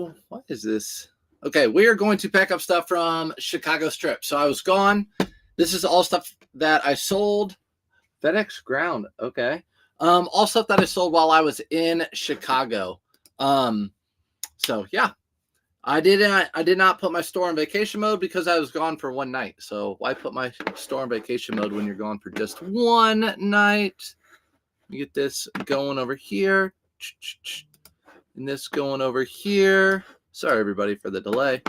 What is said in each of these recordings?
Chicago. What is this? Okay, we are going to pack up stuff from Chicago's trip. So I was gone. This is all stuff that I sold. FedEx Ground. Okay. All stuff that I sold while I was in Chicago. So yeah. I did not put my store on vacation mode because I was gone for one night. So why put my store on vacation mode when you're gone for just one night? Let me get this going over here. And this going over here. Sorry, everybody, for the delay.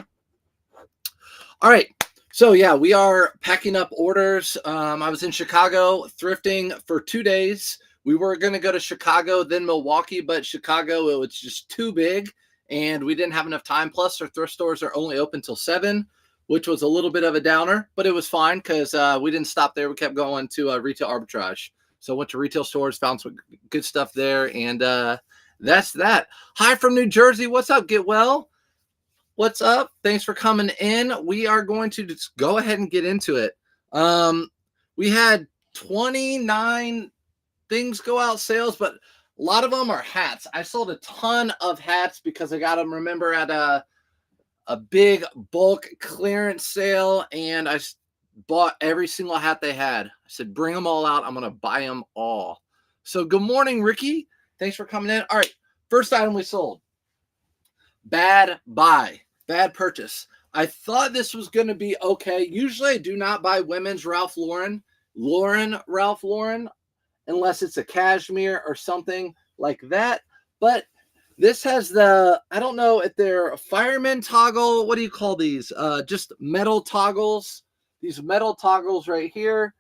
All right. So, yeah, we are packing up orders. I was in Chicago thrifting for 2 days. We were going to go to Chicago, then Milwaukee, but Chicago, it was just too big, and we didn't have enough time. Plus, our thrift stores are only open till 7, which was a little bit of a downer, but it was fine because we didn't stop there. We kept going to retail arbitrage. So, went to retail stores, found some good stuff there, and that's that. Hi from New Jersey. What's up? Get well. What's up? Thanks for coming in. We are going to just go ahead and get into it. We had 29 things go out sales, but a lot of them are hats. I sold a ton of hats because I got them, remember, at a big bulk clearance sale, and I bought every single hat they had. I said, bring them all out. I'm going to buy them all. So good morning, Ricky. Thanks for coming in. All right. First item we sold. Bad buy. Bad purchase. I thought this was going to be okay. Usually I do not buy women's Ralph Lauren, Ralph Lauren, unless it's a cashmere or something like that. But this has the, I don't know if they're a fireman toggle. What do you call these? Just metal toggles. These metal toggles right here.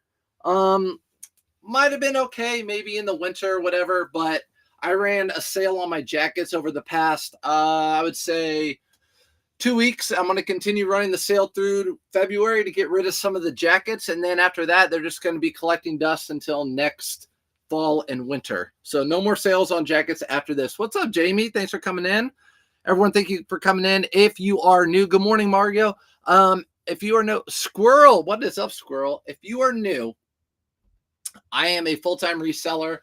Might have been okay, maybe in the winter or whatever, but I ran a sale on my jackets over the past, I would say, 2 weeks. I'm going to continue running the sale through February to get rid of some of the jackets. And then after that, they're just going to be collecting dust until next fall and winter. So no more sales on jackets after this. What's up, Jamie? Thanks for coming in. Everyone, thank you for coming in. If you are new, good morning, Mario. If you are new, Squirrel, what is up, Squirrel? If you are new, I am a full-time reseller.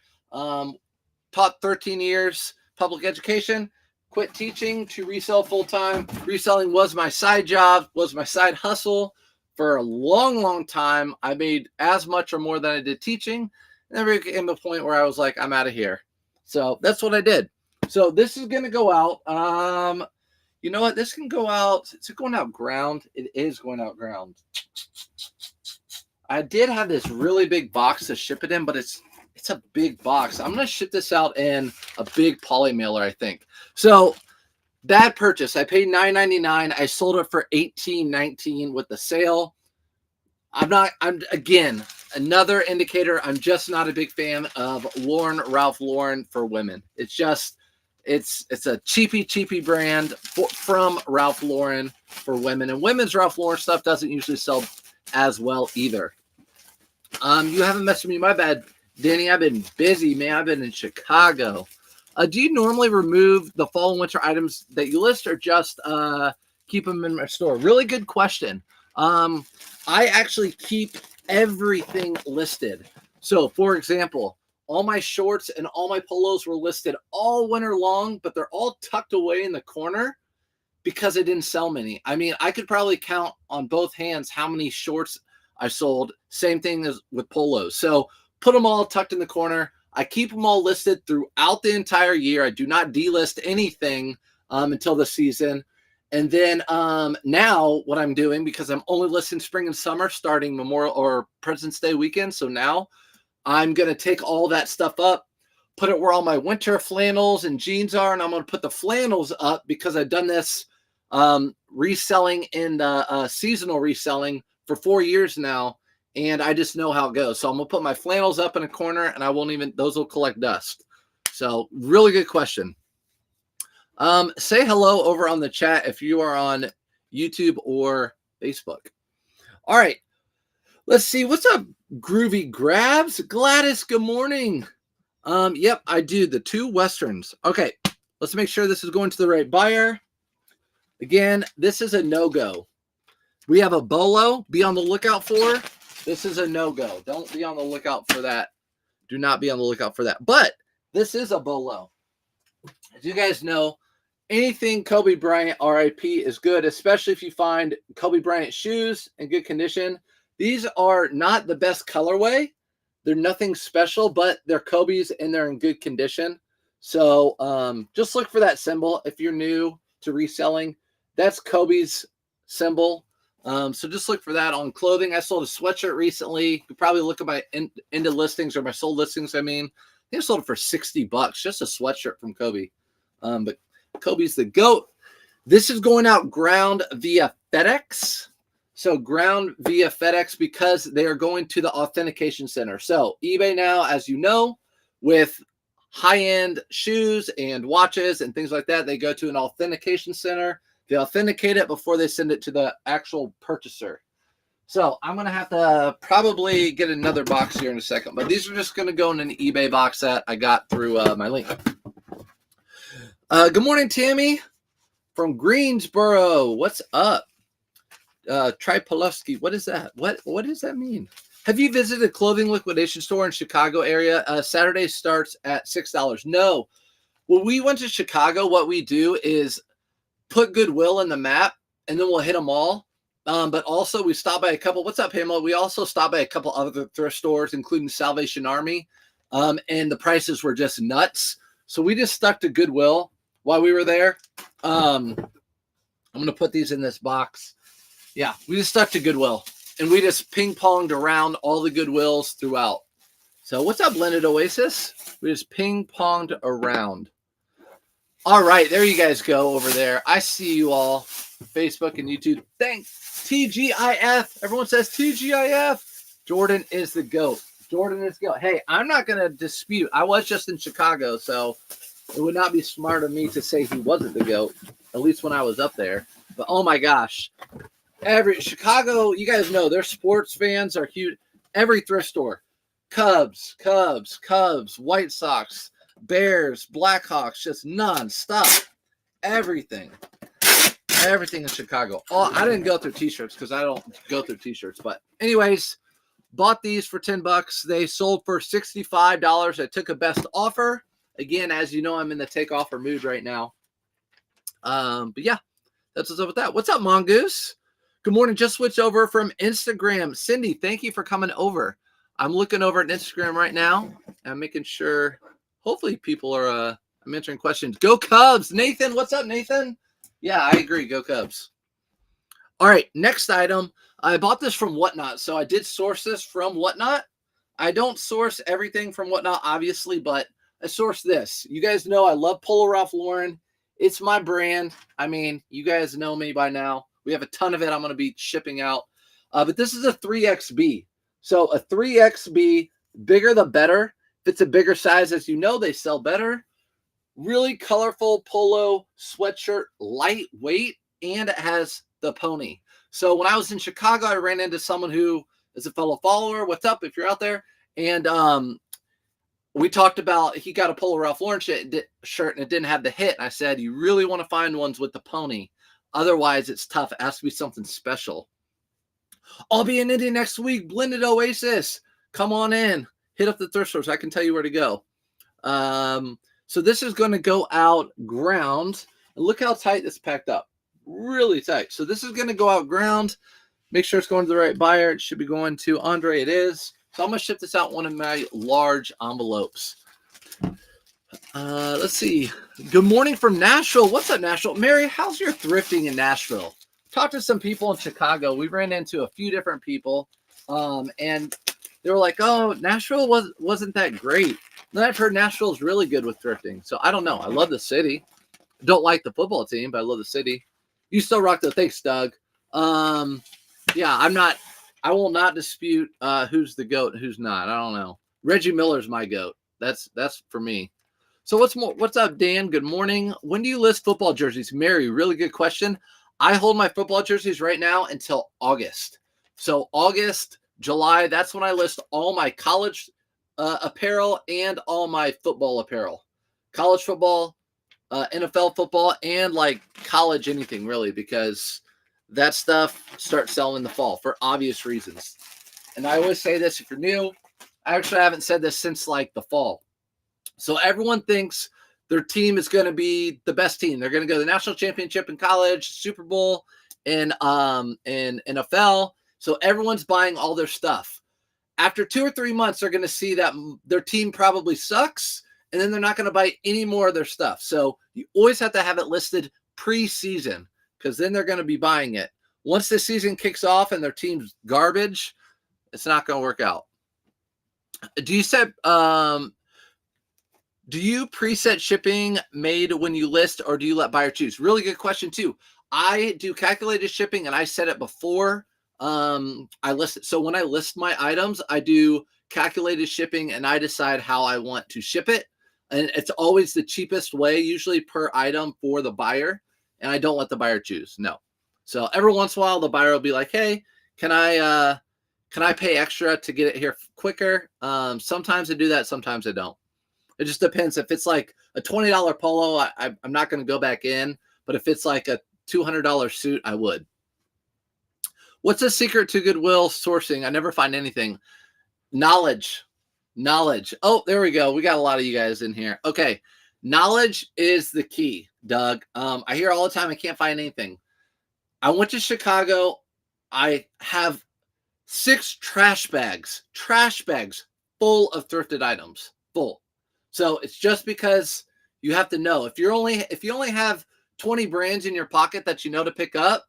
Taught 13 years public education, quit teaching to resell full-time. Reselling was my side job, was my side hustle for a long, long time. I made as much or more than I did teaching. And then there came a point where I was like, I'm out of here. So that's what I did. So this is going to go out. You know what? This can go out. It's going out ground. It is going out ground. I did have this really big box to ship it in, but it's a big box. I'm going to ship this out in a big poly mailer, I think. So that purchase, I paid $9.99. I sold it for $18.19 with the sale. I'm again, another indicator. I'm just not a big fan of Ralph Lauren for women. It's just, it's a cheapy brand from Ralph Lauren for women. And women's Ralph Lauren stuff doesn't usually sell as well either. You haven't messaged me. My bad, Danny. I've been busy, man. I've been in Chicago. Do you normally remove the fall and winter items that you list, or just keep them in my store? Really good question. I actually keep everything listed. So, for example, all my shorts and all my polos were listed all winter long, but they're all tucked away in the corner because I didn't sell many. I mean, I could probably count on both hands how many shorts I sold. Same thing as with polos. So put them all tucked in the corner. I keep them all listed throughout the entire year. I do not delist anything until the season. And then now what I'm doing, because I'm only listing spring and summer starting Memorial or President's Day weekend. So now I'm going to take all that stuff up, put it where all my winter flannels and jeans are. And I'm going to put the flannels up because I've done this reselling in the seasonal reselling for 4 years now. And I just know how it goes. So I'm going to put my flannels up in a corner, and I won't even, those will collect dust. So really good question. Say hello over on the chat if you are on YouTube or Facebook. All right. Let's see. What's up, Groovy Grabs? Gladys, good morning. Yep, I do. The 2 Westerns. Okay. Let's make sure this is going to the right buyer. Again, this is a no-go. We have a bolo. Be on the lookout for. This is a no-go. Don't be on the lookout for that. Do not be on the lookout for that. But this is a bolo. As you guys know, anything Kobe Bryant RIP is good, especially if you find Kobe Bryant shoes in good condition. These are not the best colorway. They're nothing special, but they're Kobe's and they're in good condition. So just look for that symbol. If you're new to reselling, that's Kobe's symbol. So just look for that on clothing. I sold a sweatshirt recently. You could probably look at my into listings or my sold listings. I mean, I think I sold it for $60, just a sweatshirt from Kobe. But Kobe's the GOAT. This is going out ground via FedEx. So ground via FedEx because they are going to the authentication center. So eBay now, as you know, with high-end shoes and watches and things like that, they go to an authentication center. They authenticate it before they send it to the actual purchaser. So I'm going to have to probably get another box here in a second. But these are just going to go in an eBay box that I got through my link. Good morning, Tammy from Greensboro. What's up? Tripolowski. What is that? What does that mean? Have you visited a clothing liquidation store in Chicago area? Saturday starts at $6. No. When we went to Chicago, what we do is put Goodwill in the map, and then we'll hit them all. But also we stop by a couple. What's up, Pamela? We also stopped by a couple other thrift stores, including Salvation Army, and the prices were just nuts. So we just stuck to Goodwill while we were there. I'm going to put these in this box. Yeah, we just stuck to Goodwill, and we just ping-ponged around all the Goodwills throughout. So what's up, Blended Oasis? We just ping-ponged around. All right, there you guys go over there. I see you all, Facebook and YouTube. Thanks, TGIF. Everyone says TGIF. Jordan is the GOAT. Jordan is the GOAT. Hey, I'm not going to dispute. I was just in Chicago, so it would not be smart of me to say he wasn't the GOAT, at least when I was up there. But, oh, my gosh. Chicago, you guys know, their sports fans are huge. Every thrift store, Cubs, White Sox, Bears, Blackhawks, just nonstop. Everything in Chicago. Oh, I didn't go through t-shirts because I don't go through t-shirts. But anyways, bought these for $10. They sold for $65. I took a best offer. Again, as you know, I'm in the take offer mood right now. But yeah, that's what's up with that. What's up, Mongoose? Good morning. Just switched over from Instagram. Cindy, thank you for coming over. I'm looking over at Instagram right now. I'm making sure, hopefully people are, I'm answering questions. Go Cubs. Nathan, what's up, Nathan? Yeah, I agree. Go Cubs. All right, next item. I bought this from Whatnot. So I did source this from Whatnot. I don't source everything from Whatnot, obviously, but I source this. You guys know I love Polo Ralph Lauren. It's my brand. I mean, you guys know me by now. We have a ton of it I'm going to be shipping out. But this is a 3XB. So a 3XB, bigger the better. If it's a bigger size, as you know, they sell better. Really colorful polo sweatshirt, lightweight, and it has the pony. So when I was in Chicago, I ran into someone who is a fellow follower. What's up if you're out there? And we talked about, he got a Polo Ralph Lauren shirt and it didn't have the hit. And I said, you really want to find ones with the pony. Otherwise, it's tough. It has to be something special. I'll be in Indy next week. Blended Oasis. Come on in. Hit up the thrift stores. I can tell you where to go. So this is going to go out ground. And look how tight this packed up. Really tight. So this is going to go out ground. Make sure it's going to the right buyer. It should be going to Andre. It is. So I'm going to ship this out in one of my large envelopes. Let's see. Good morning from Nashville. What's up, Nashville? Mary, how's your thrifting in Nashville? Talked to some people in Chicago. We ran into a few different people, and they were like, "Oh, Nashville wasn't that great." Then I've heard Nashville is really good with thrifting. So I don't know. I love the city. Don't like the football team, but I love the city. You still rock the. Thanks, Doug. Yeah, I will not dispute who's the GOAT and who's not. I don't know. Reggie Miller's my GOAT. That's for me. So what's up, Dan? Good morning. When do you list football jerseys? Mary, really good question. I hold my football jerseys right now until August. So August, July, that's when I list all my college apparel and all my football apparel. College football, NFL football, and like college anything really, because that stuff starts selling in the fall for obvious reasons. And I always say this if you're new. I actually haven't said this since like the fall. So everyone thinks their team is going to be the best team. They're going to go to the national championship in college, Super Bowl in NFL. So everyone's buying all their stuff. After 2 or 3 months, they're going to see that their team probably sucks, and then they're not going to buy any more of their stuff. So you always have to have it listed pre-season, because then they're going to be buying it. Once the season kicks off and their team's garbage, it's not going to work out. Do you preset shipping made when you list, or do you let buyer choose? Really good question too. I do calculated shipping, and I set it before I list it. So when I list my items, I do calculated shipping, and I decide how I want to ship it. And it's always the cheapest way, usually per item for the buyer. And I don't let the buyer choose. No. So every once in a while, the buyer will be like, "Hey, can I pay extra to get it here quicker?" Sometimes I do that. Sometimes I don't. It just depends. If it's like a $20 polo, I'm not going to go back in. But if it's like a $200 suit, I would. What's the secret to Goodwill sourcing? I never find anything. Knowledge. Oh, there we go. We got a lot of you guys in here. Okay. Knowledge is the key, Doug. I hear all the time, I can't find anything. I went to Chicago. I have 6 trash bags full of thrifted items, full. So it's just because you have to know. If you only have 20 brands in your pocket that you know to pick up,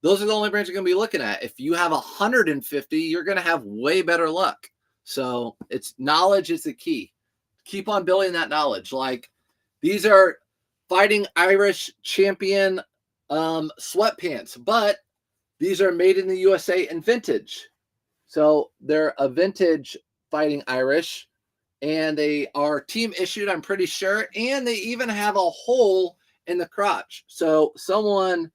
those are the only brands you're going to be looking at. If you have 150, you're going to have way better luck. So it's knowledge is the key. Keep on building that knowledge. Like, these are Fighting Irish Champion sweatpants, but these are made in the USA and vintage. So they're a vintage Fighting Irish, and they are team issued, I'm pretty sure. And they even have a hole in the crotch. So someone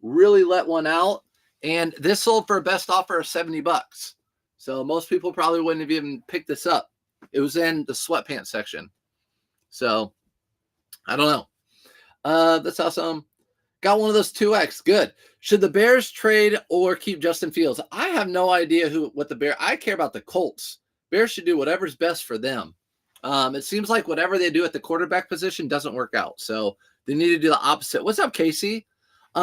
really let one out, and this sold for a best offer of $70. So most people probably wouldn't have even picked this up. It was in the sweatpants section. So I don't know. That's awesome. Got one of those 2X. Good. Should the Bears trade or keep Justin Fields? I have no idea what the Bears. I care about the Colts. Bears should do whatever's best for them. It seems like whatever they do at the quarterback position doesn't work out. So they need to do the opposite. What's up, Casey?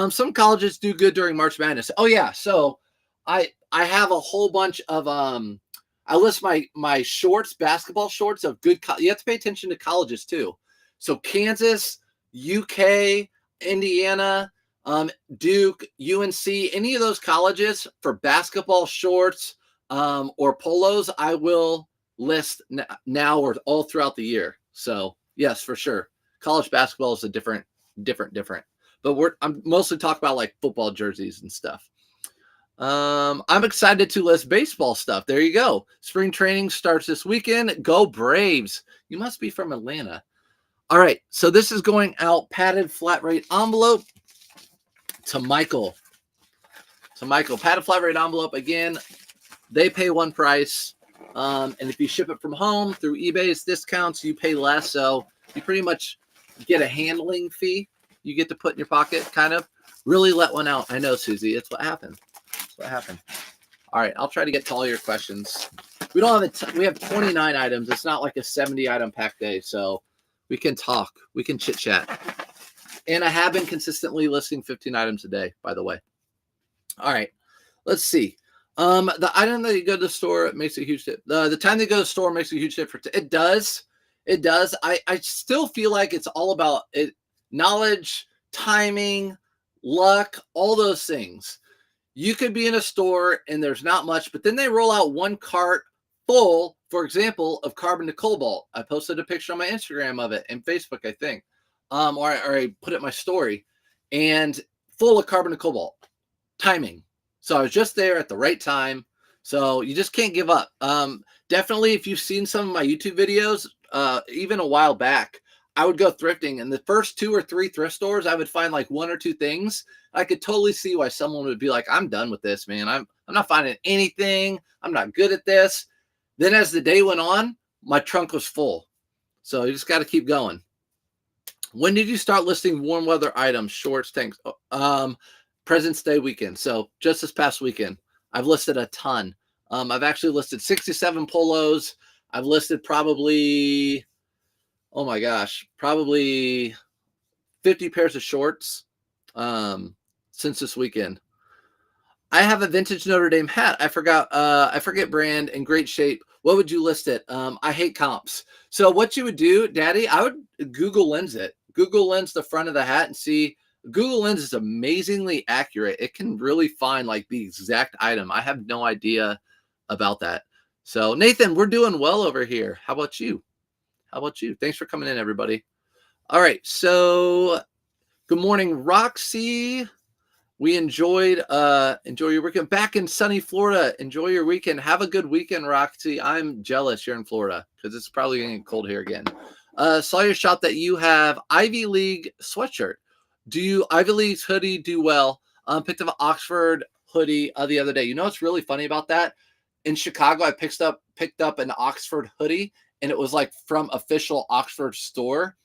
Some colleges do good during March Madness. Oh yeah. So I have a whole bunch of I list my shorts, basketball shorts of good. You have to pay attention to colleges too. So Kansas, UK, Indiana, Duke, UNC, any of those colleges for basketball shorts or polos, I will list now or all throughout the year. So yes, for sure. College basketball is a different. But I'm mostly talking about like football jerseys and stuff. I'm excited to list baseball stuff. There you go. Spring training starts this weekend. Go Braves. You must be from Atlanta. All right. So this is going out padded flat rate envelope to Michael. Padded flat rate envelope. Again, they pay one price. And if you ship it from home through eBay's discounts, you pay less. So you pretty much get a handling fee you get to put in your pocket, kind of. Really let one out. I know, Susie. It's what happened. All right, I'll try to get to all your questions. We don't have we have 29 items. It's not like a 70 item pack day, so we can talk. We can chit chat. And I have been consistently listing 15 items a day, by the way. All right, let's see. The item that you go to the store makes a huge dip. The time they go to the store makes a huge difference. It does. I still feel like it's all about it. Knowledge, timing, luck, all those things. You could be in a store and there's not much, but then they roll out one cart full, for example, of carbon to cobalt. I posted a picture on my Instagram of it and Facebook, I think. Or I put it in my story, and full of carbon to cobalt. Timing. So I was just there at the right time. So you just can't give up. Definitely, if you've seen some of my YouTube videos, even a while back, I would go thrifting, and the first 2 or 3 thrift stores, I would find like 1 or 2 things. I could totally see why someone would be like, I'm done with this, man. I'm not finding anything. I'm not good at this. Then as the day went on, my trunk was full. So you just got to keep going. When did you start listing warm weather items, shorts, tanks? President's Day weekend. So just this past weekend, I've listed a ton. I've actually listed 67 polos. I've listed probably, oh my gosh, probably 50 pairs of shorts since this weekend. I have a vintage Notre Dame hat. I forget brand, in great shape. What would you list it? I hate comps. So what you would do, Daddy, I would Google Lens it. Google Lens the front of the hat and see. Google Lens is amazingly accurate. It can really find like the exact item. I have no idea about that. So Nathan, we're doing well over here. How about you? How about you? Thanks for coming in, everybody. All right. So good morning, Roxy. We enjoy your weekend back in sunny Florida. Enjoy your weekend. Have a good weekend, Roxy. I'm jealous you're in Florida because it's probably getting cold here again. Saw your shop that you have Ivy League sweatshirt. Do you Ivy League's hoodie do well? Picked up an Oxford hoodie the other day. You know what's really funny about that? In Chicago, I picked up an Oxford hoodie, and it was like from official Oxford store.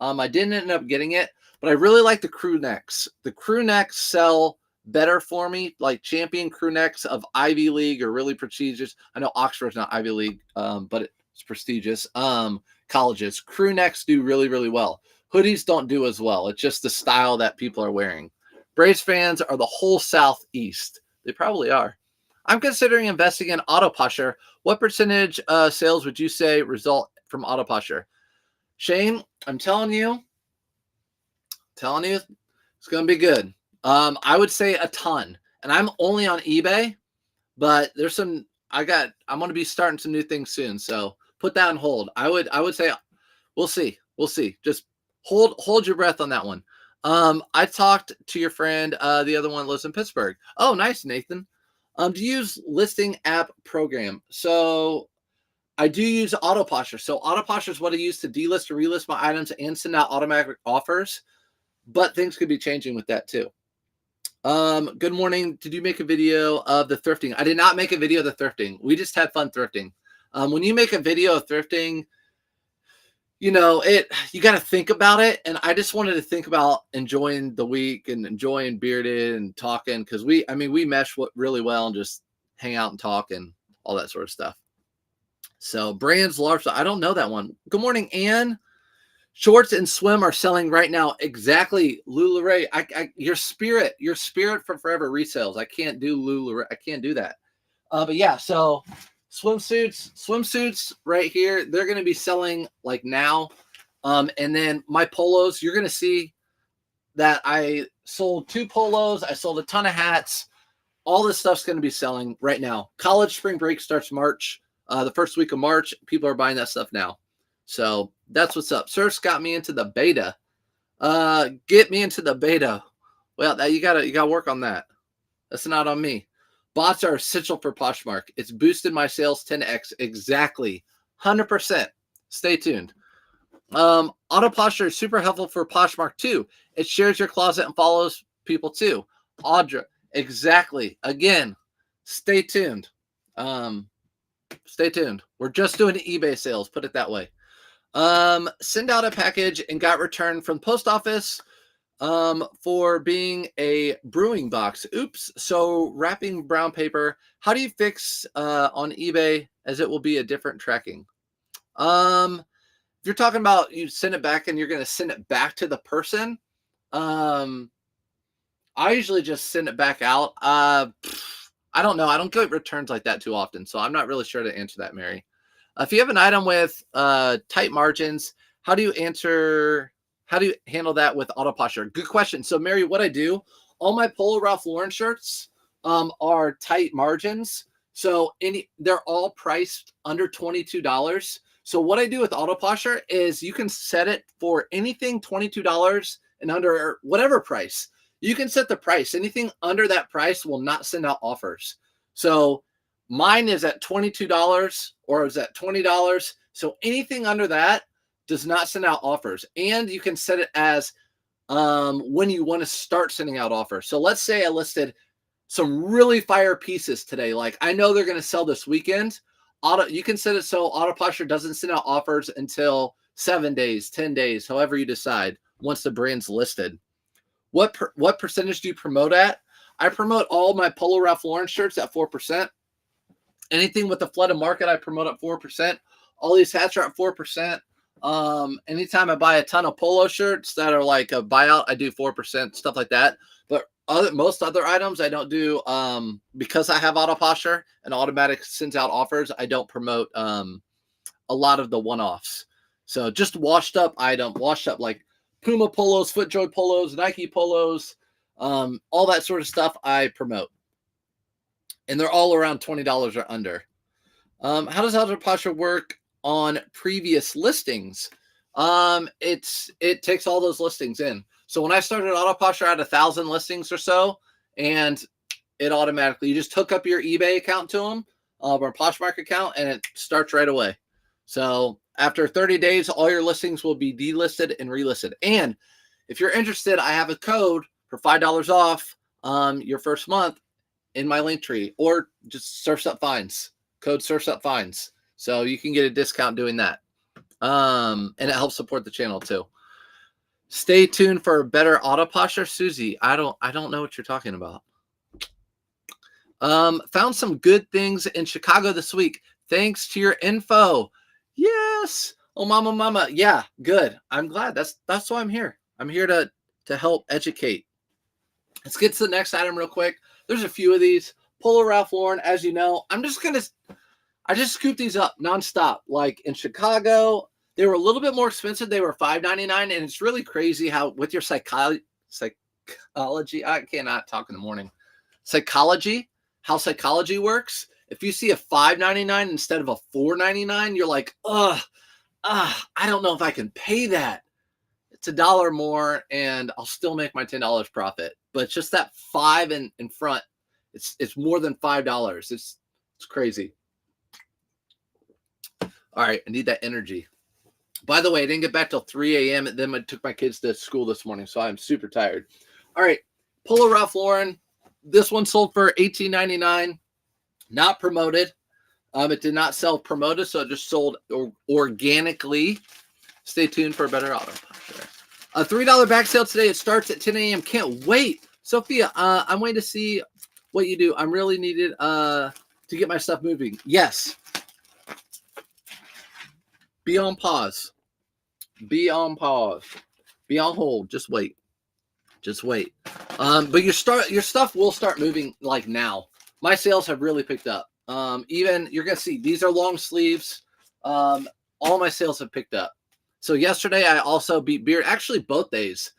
I didn't end up getting it. But I really like the crew necks. The crew necks sell better for me, like champion crew necks of Ivy League are really prestigious. I know Oxford's not Ivy League, but it's prestigious. Colleges. Crew necks do really, really well. Hoodies don't do as well. It's just the style that people are wearing. Braves fans are the whole Southeast. They probably are. I'm considering investing in Auto Posture. What percentage sales would you say result from Auto Posture? Shane, I'm telling you, it's going to be good. I would say a ton, and I'm only on eBay, but there's I'm going to be starting some new things soon. So put that on hold. I would say we'll see. Just hold your breath on that one. I talked to your friend, the other one lives in Pittsburgh. Oh, nice, Nathan. Do you use listing app program? So I do use Auto Posture. So Auto Posture is what I use to delist or relist my items and send out automatic offers. But things could be changing with that too. Good morning. Did you make a video of the thrifting? I did not make a video of the thrifting. We just had fun thrifting. When you make a video of thrifting, you got to think about it. And I just wanted to think about enjoying the week and enjoying Bearded and talking because we mesh really well and just hang out and talk and all that sort of stuff. So Brands Large, I don't know that one. Good morning, Ann. Shorts and swim are selling right now. Exactly, LuLaRae. Your spirit for forever resales. I can't do LuLaRae. I can't do that. But yeah, so swimsuits right here. They're going to be selling like now. And then my polos, you're going to see that I sold 2 polos. I sold a ton of hats. All this stuff's going to be selling right now. College spring break starts March. The first week of March. People are buying that stuff now. So that's what's up. Surf's got me into the beta. Get me into the beta. Well, you gotta work on that. That's not on me. Bots are essential for Poshmark. It's boosted my sales 10x. Exactly. 100%. Stay tuned. Auto Posture is super helpful for Poshmark too. It shares your closet and follows people too. Audra. Exactly. Again, stay tuned. Stay tuned. We're just doing eBay sales. Put it that way. Send out a package and got returned from the post office for being a brewing box. Oops. So wrapping brown paper. How do you fix on eBay as it will be a different tracking? If you're talking about you send it back and you're going to send it back to the person, I usually just send it back out. I don't know. I don't get returns like that too often, so I'm not really sure to answer that, Mary. If you have an item with tight margins, how do you handle that with Auto Posture? Good question. So, Mary, what I do, all my Polo Ralph Lauren shirts are tight margins. So they're all priced under $22. So what I do with Auto Posture is you can set it for anything $22 and under whatever price. You can set the price. Anything under that price will not send out offers. So mine is at $22 or is at $20. So anything under that does not send out offers. And you can set it as when you want to start sending out offers. So let's say I listed some really fire pieces today. Like I know they're going to sell this weekend. You can set it so Auto Posture doesn't send out offers until 7 days, 10 days, however you decide once the brand's listed. What percentage do you promote at? I promote all my Polo Ralph Lauren shirts at 4%. Anything with the flooded market, I promote at 4%. All these hats are at 4%. Anytime I buy a ton of polo shirts that are like a buyout, I do 4%, stuff like that. But most other items I don't do, because I have auto posture and automatic sends out offers. I don't promote a lot of the one-offs. So just washed up like Puma polos, FootJoy polos, Nike polos, all that sort of stuff I promote. And they're all around $20 or under. How does auto posture work on previous listings? It takes all those listings in. So when I started auto posture, I had 1,000 listings or so, and it automatically, you just hook up your eBay account to them, or Poshmark account, and it starts right away. So after 30 days, all your listings will be delisted and relisted. And if you're interested, I have a code for $5 off your first month in my link tree, or just Surfs Up Finds. Code Surfs Up Finds. So you can get a discount doing that. And it helps support the channel too. Stay tuned for better auto posture. Susie, I don't know what you're talking about. Found some good things in Chicago this week. Thanks to your info. Yes. Oh, mama. Yeah, good. I'm glad. That's why I'm here. I'm here to help educate. Let's get to the next item real quick. There's a few of these. Polo Ralph Lauren, as you know. I just scooped these up nonstop. Like in Chicago, they were a little bit more expensive. They were $5.99, and it's really crazy how with your psychology, I cannot talk in the morning. How psychology works. If you see a $5.99 instead of a $4.99, you're like, I don't know if I can pay that. It's $1 more, and I'll still make my $10 profit. But just that 5 in front, it's more than $5. It's crazy. All right, I need that energy. By the way, I didn't get back till 3 a.m. Then I took my kids to school this morning, so I'm super tired. All right, Polo Ralph Lauren. This one sold for $18.99. Not promoted. It did not sell promoted, so it just sold organically. Stay tuned for a better auto posture. A $3 back sale today. It starts at 10 a.m. Can't wait. Sophia, I'm waiting to see what you do. I'm really needed to get my stuff moving. Yes. Be on pause. Be on pause. Be on hold. Just wait. Just wait. But your stuff will start moving like now. My sales have really picked up. Even you're gonna see these are long sleeves. All my sales have picked up. So yesterday I also beat Beard. Actually, both days.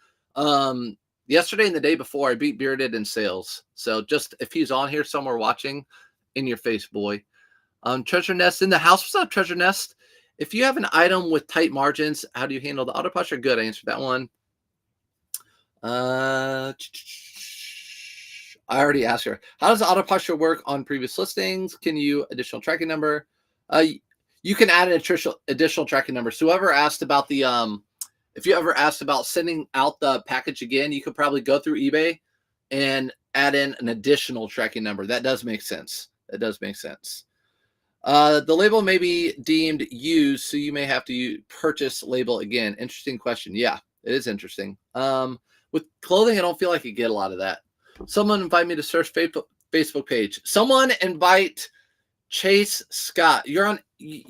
Yesterday and the day before I beat Bearded in sales. So just if he's on here somewhere watching, in your face, boy. Treasure Nest in the house. What's up, Treasure Nest? If you have an item with tight margins, how do you handle the auto posture? Good, I answered that one. I already asked her. How does auto posture work on previous listings? Can you additional tracking number? You can add an additional tracking number. So whoever asked about the if you ever asked about sending out the package again, you could probably go through eBay and add in an additional tracking number. That does make sense. That does make sense. The label may be deemed used, so you may have to purchase label again. Interesting question. Yeah, it is interesting. With clothing, I don't feel like you get a lot of that. Someone invite me to search Facebook page. Someone invite Chase Scott. You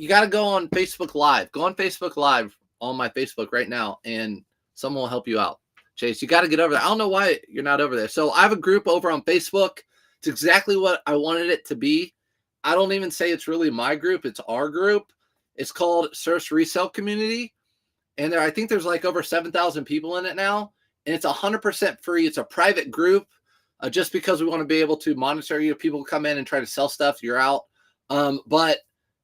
got to go on Facebook Live. Go on Facebook Live on my Facebook right now, and someone will help you out. Chase, you got to get over there. I don't know why you're not over there. So I have a group over on Facebook. It's exactly what I wanted it to be. I don't even say it's really my group. It's our group. It's called Surfs Resale Community. And I think there's like over 7,000 people in it now. And it's 100% free. It's a private group just because we want to be able to monitor you. People come in and try to sell stuff. You're out. But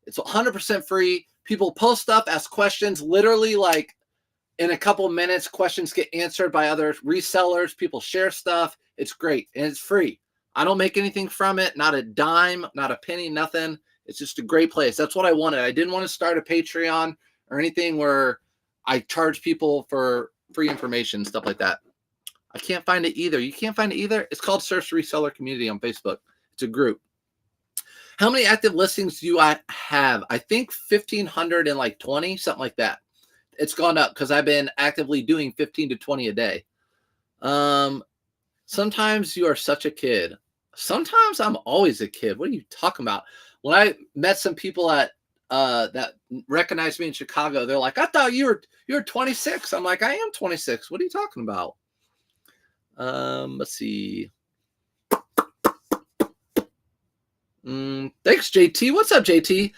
it's 100% free. People post stuff, ask questions. Literally like in a couple minutes, questions get answered by other resellers. People share stuff. It's great. And it's free. I don't make anything from it, not a dime, not a penny, nothing. It's just a great place. That's what I wanted. I didn't want to start a Patreon or anything where I charge people for free information, stuff like that. I can't find it either. You can't find it either? It's called Surfs Reseller Community on Facebook. It's a group. How many active listings do I have? I think 1,520, something like that. It's gone up because I've been actively doing 15 to 20 a day. Sometimes you are such a kid. Sometimes I'm always a kid. What are you talking about? When I met some people at that recognized me in Chicago. They're like, I thought you were 26. I'm like, I am 26. What are you talking about? Let's see. Thanks, JT. What's up, JT?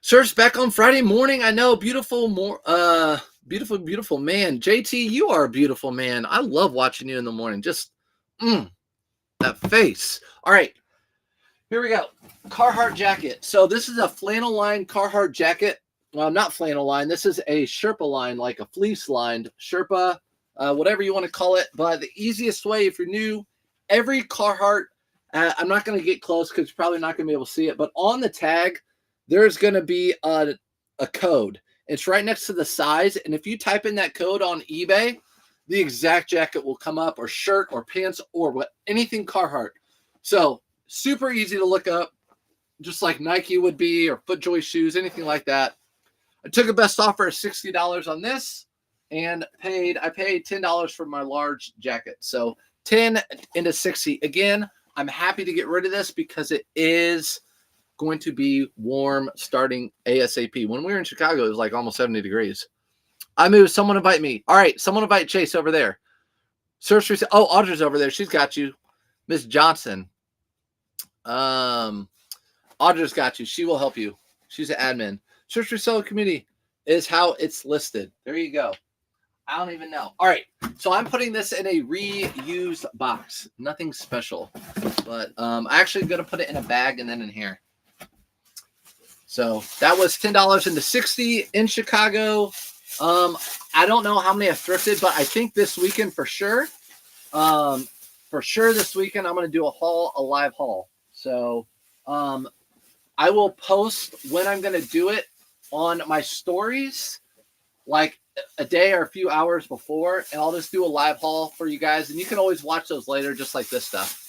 Surf's back on Friday morning. I know, beautiful man. JT, you are a beautiful man. I love watching you in the morning. Just that face. All right, here we go. Carhartt jacket. So this is a flannel lined Carhartt jacket. Well, not flannel lined. This is a Sherpa line, like a fleece lined Sherpa, whatever you want to call it. But the easiest way, if you're new, every Carhartt, I'm not going to get close because you're probably not going to be able to see it. But on the tag, there's going to be a code. It's right next to the size. And if you type in that code on eBay, the exact jacket will come up, or shirt or pants or anything Carhartt. So super easy to look up, just like Nike would be, or FootJoy shoes, anything like that. I took a best offer of $60 on this and I paid $10 for my large jacket. So 10 into 60. Again, I'm happy to get rid of this because it is going to be warm starting ASAP. When we were in Chicago, it was like almost 70 degrees. I moved. Someone invite me. All right. Someone invite Chase over there. Search. Oh, Audra's over there. She's got you. Miss Johnson. Audra's got you. She will help you. She's an admin. Search Resell community is how it's listed. There you go. I don't even know. All right. So I'm putting this in a reused box. Nothing special. But I'm actually going to put it in a bag and then in here. So that was $10 into 60 in Chicago. I don't know how many I've thrifted, but I think this weekend for sure. This weekend I'm going to do a live haul. So I will post when I'm going to do it on my stories, like a day or a few hours before, and I'll just do a live haul for you guys, and you can always watch those later, just like this stuff.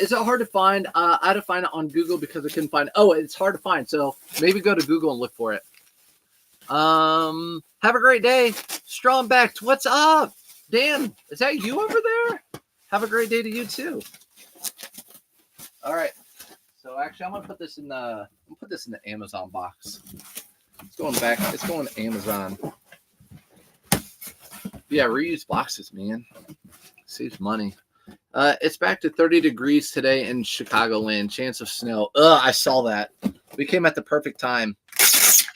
Is it hard to find? I had to find it on Google because I couldn't find it. Oh, it's hard to find, so maybe go to Google and look for it. Have a great day. Strong backed. What's up? Dan, is that you over there? Have a great day to you too. All right. So actually I'm gonna put this in the Amazon box. It's going back, it's going to Amazon. Yeah, reuse boxes, man. Saves money. It's back to 30 degrees today in Chicagoland. Chance of snow. I saw that. We came at the perfect time.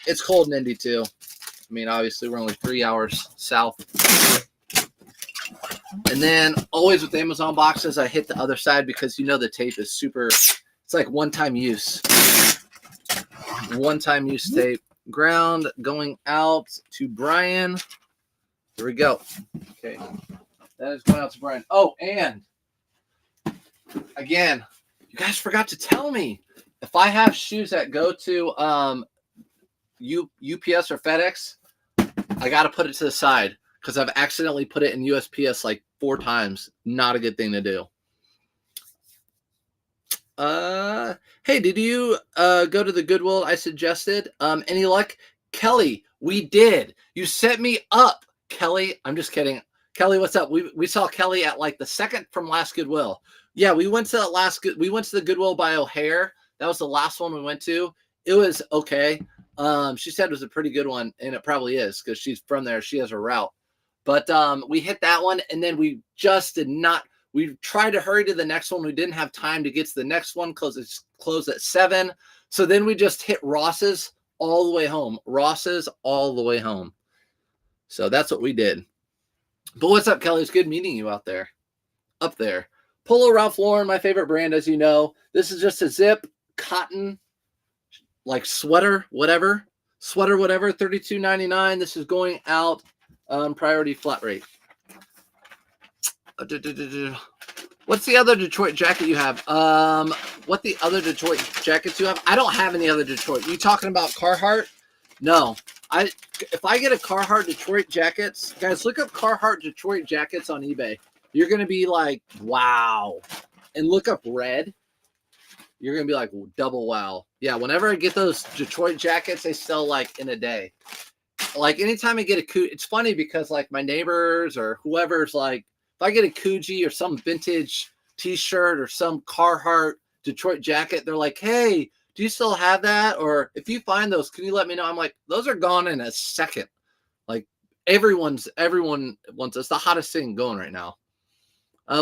It's cold in Indy too. I mean, obviously we're only 3 hours south. And then always with Amazon boxes, I hit the other side because you know the tape is super. It's like one-time use. One-time use tape. Ground going out to Brian. Here we go. Okay. That is going out to Brian. Oh, and again, you guys forgot to tell me if I have shoes that go to UPS or FedEx, I got to put it to the side because I've accidentally put it in USPS like 4 times. Not a good thing to do. Hey, did you go to the Goodwill I suggested? Any luck? Kelly, we did. You set me up, Kelly. I'm just kidding. Kelly, what's up? We saw Kelly at like the second from last Goodwill. Yeah, we went to the Goodwill by O'Hare. That was the last one we went to. It was okay. She said it was a pretty good one, and it probably is because she's from there. She has a route. But we hit that one, and then we just did not. We tried to hurry to the next one. We didn't have time to get to the next one because it's closed at 7. So then we just hit Ross's all the way home. Ross's all the way home. So that's what we did. But what's up, Kelly? It's good meeting you out there. Up there. Polo Ralph Lauren, my favorite brand, as you know. This is just a zip cotton, like sweater, whatever. Sweater, whatever, $32.99. This is going out priority flat rate. What's the other Detroit jacket you have? What the other Detroit jackets you have? I don't have any other Detroit. You talking about Carhartt? No. If I get a Carhartt Detroit jackets, guys, look up Carhartt Detroit jackets on eBay. You're gonna be like, wow. And look up red. You're gonna be like, double wow. Yeah, whenever I get those Detroit jackets, they sell like in a day. Like anytime I get it's funny because like my neighbors or whoever's like, if I get a Coogee or some vintage t-shirt or some Carhartt Detroit jacket, they're like, hey, Do you still have that? Or if you find those, can you let me know? I'm like, those are gone in a second. Like everyone wants. It's the hottest thing going right now.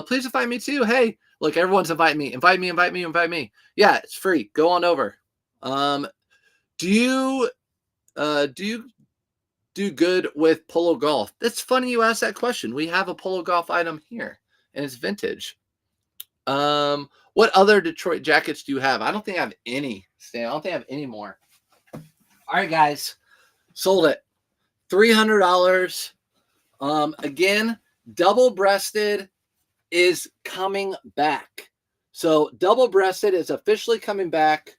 Please invite me too. Hey, look, everyone's inviting me. Invite me. Yeah, it's free. Go on over. Do you do good with polo golf? That's funny you asked that question. We have a polo golf item here, and it's vintage. What other Detroit jackets do you have? I don't think I have any, Stan. I don't think I have any more. All right, guys. Sold it. $300. Again, double-breasted is coming back. So double-breasted is officially coming back.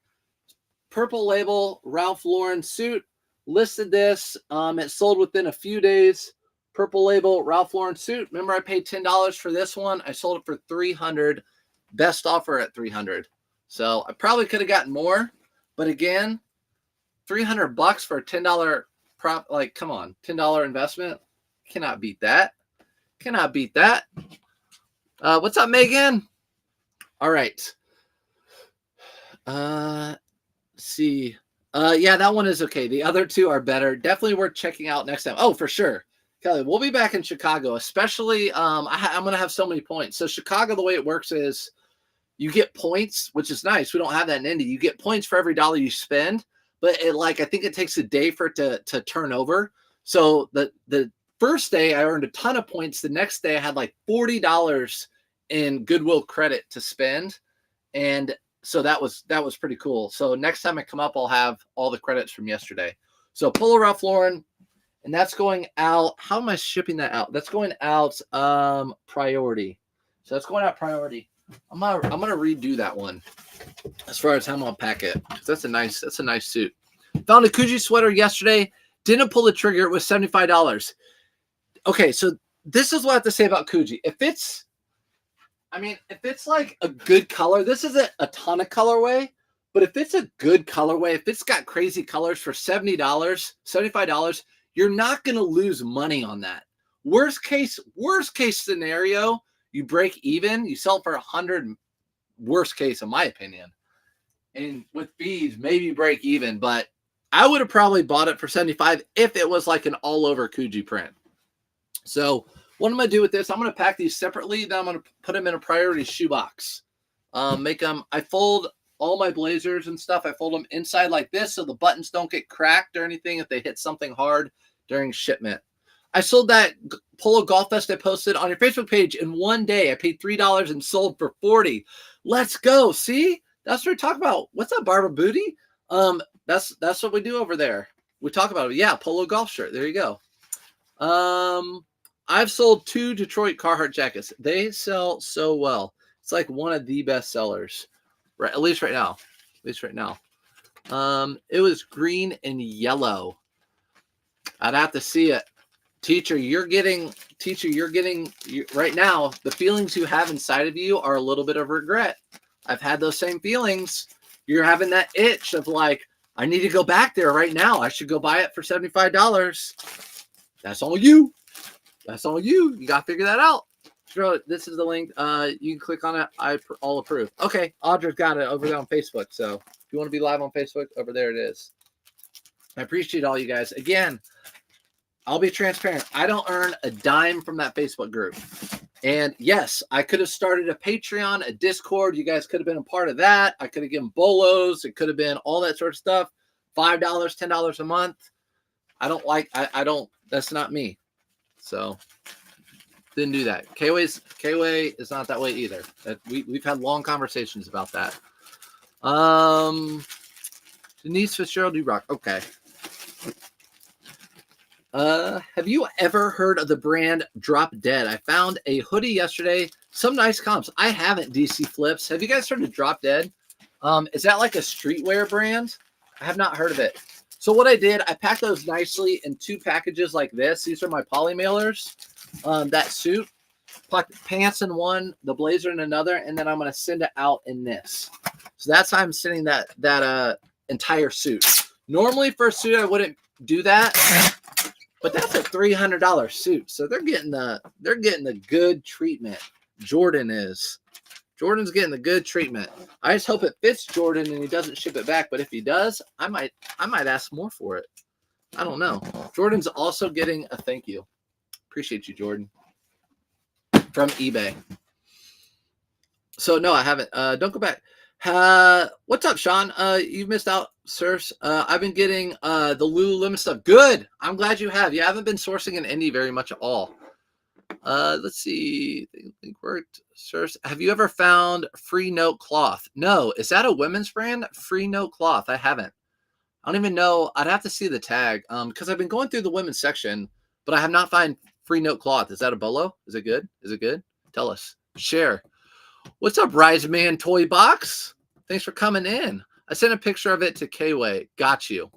Purple label, Ralph Lauren suit. Listed this. It sold within a few days. Purple label, Ralph Lauren suit. Remember, I paid $10 for this one. I sold it for $300. Best offer at $300. So I probably could have gotten more, but again, $300 for a $10 prop. Like, come on, $10 investment. Cannot beat that. Cannot beat that. What's up, Megan? All right. Let's see. Yeah, that one is okay. The other two are better. Definitely worth checking out next time. Oh, for sure. Kelly, we'll be back in Chicago, especially I'm going to have so many points. So Chicago, the way it works is you get points, which is nice. We don't have that in Indy. You get points for every dollar you spend, but I think it takes a day for it to turn over. So the first day I earned a ton of points. The next day I had like $40 in Goodwill credit to spend. And so that was pretty cool. So next time I come up, I'll have all the credits from yesterday. So Polo Ralph Lauren, and that's going out. How am I shipping that out? That's going out priority. So that's going out priority. I'm gonna redo that one as far as how I'm gonna pack it. That's a nice suit. Found a Coogee sweater yesterday. Didn't pull the trigger. It was $75. Okay, so this is what I have to say about Coogee. If it's like a good color, this isn't a ton of colorway, but if it's a good colorway, if it's got crazy colors for $70, $75, you're not gonna lose money on that. Worst case scenario, you break even, you sell for $100, worst case, in my opinion. And with fees, maybe break even, but I would have probably bought it for $75 if it was like an all-over Coogee print. So what I'm going to do with this, I'm going to pack these separately, then I'm going to put them in a priority shoebox. I fold all my blazers and stuff, I fold them inside like this so the buttons don't get cracked or anything if they hit something hard during shipment. I sold that polo golf vest I posted on your Facebook page in one day. I paid $3 and sold for $40. Let's go. See? That's what we talk about. What's up, Barbara Booty? That's what we do over there. We talk about it. Yeah, polo golf shirt. There you go. I've sold 2 Detroit Carhartt jackets. They sell so well. It's like one of the best sellers. Right, at least right now. It was green and yellow. I'd have to see it. Teacher, you're getting right now, the feelings you have inside of you are a little bit of regret. I've had those same feelings. You're having that itch of like, I need to go back there right now. I should go buy it for $75. That's all you. You got to figure that out. This is the link. You can click on it. I'll approve. Okay. Audra's got it over there on Facebook. So if you want to be live on Facebook, over there it is. I appreciate all you guys. Again, I'll be transparent. I don't earn a dime from that Facebook group. And yes, I could have started a Patreon, a Discord. You guys could have been a part of that. I could have given bolos. It could have been all that sort of stuff. $5, $10 a month. I don't, that's not me. So didn't do that. K-Way is not that way either. We've had long conversations about that. Denise Fitzgerald D-Rock. Okay. Have you ever heard of the brand Drop Dead? I found a hoodie yesterday. Some nice comps. I haven't, DC Flips. Have you guys heard of Drop Dead? Is that like a streetwear brand? I have not heard of it. So what I did, I packed those nicely in 2 packages like this. These are my poly mailers. That suit, pants in one, the blazer in another, and then I'm going to send it out in this. So that's how I'm sending that entire suit. Normally for a suit, I wouldn't do that. But that's a $300 suit, so they're getting the good treatment. Jordan is Jordan's getting the good treatment. I just hope it fits Jordan and he doesn't ship it back. But if he does, I might ask more for it. I don't know. Jordan's also getting a thank you. Appreciate you, Jordan. From eBay. So no, I haven't. Don't go back. What's up, Sean? You missed out, sirs. I've been getting the Lululemon stuff. Good. I'm glad you have. You haven't been sourcing in Indy very much at all. Let's see. Think worked. Sirs, have you ever found Free Note cloth? No. Is that a women's brand? Free Note cloth. I haven't. I don't even know. I'd have to see the tag. Because I've been going through the women's section, but I have not found Free Note cloth. Is that a bolo? Is it good? Is it good? Tell us. Share. What's up, Rise Man Toy Box? Thanks for coming in. I sent a picture of it to K-Way. Got you.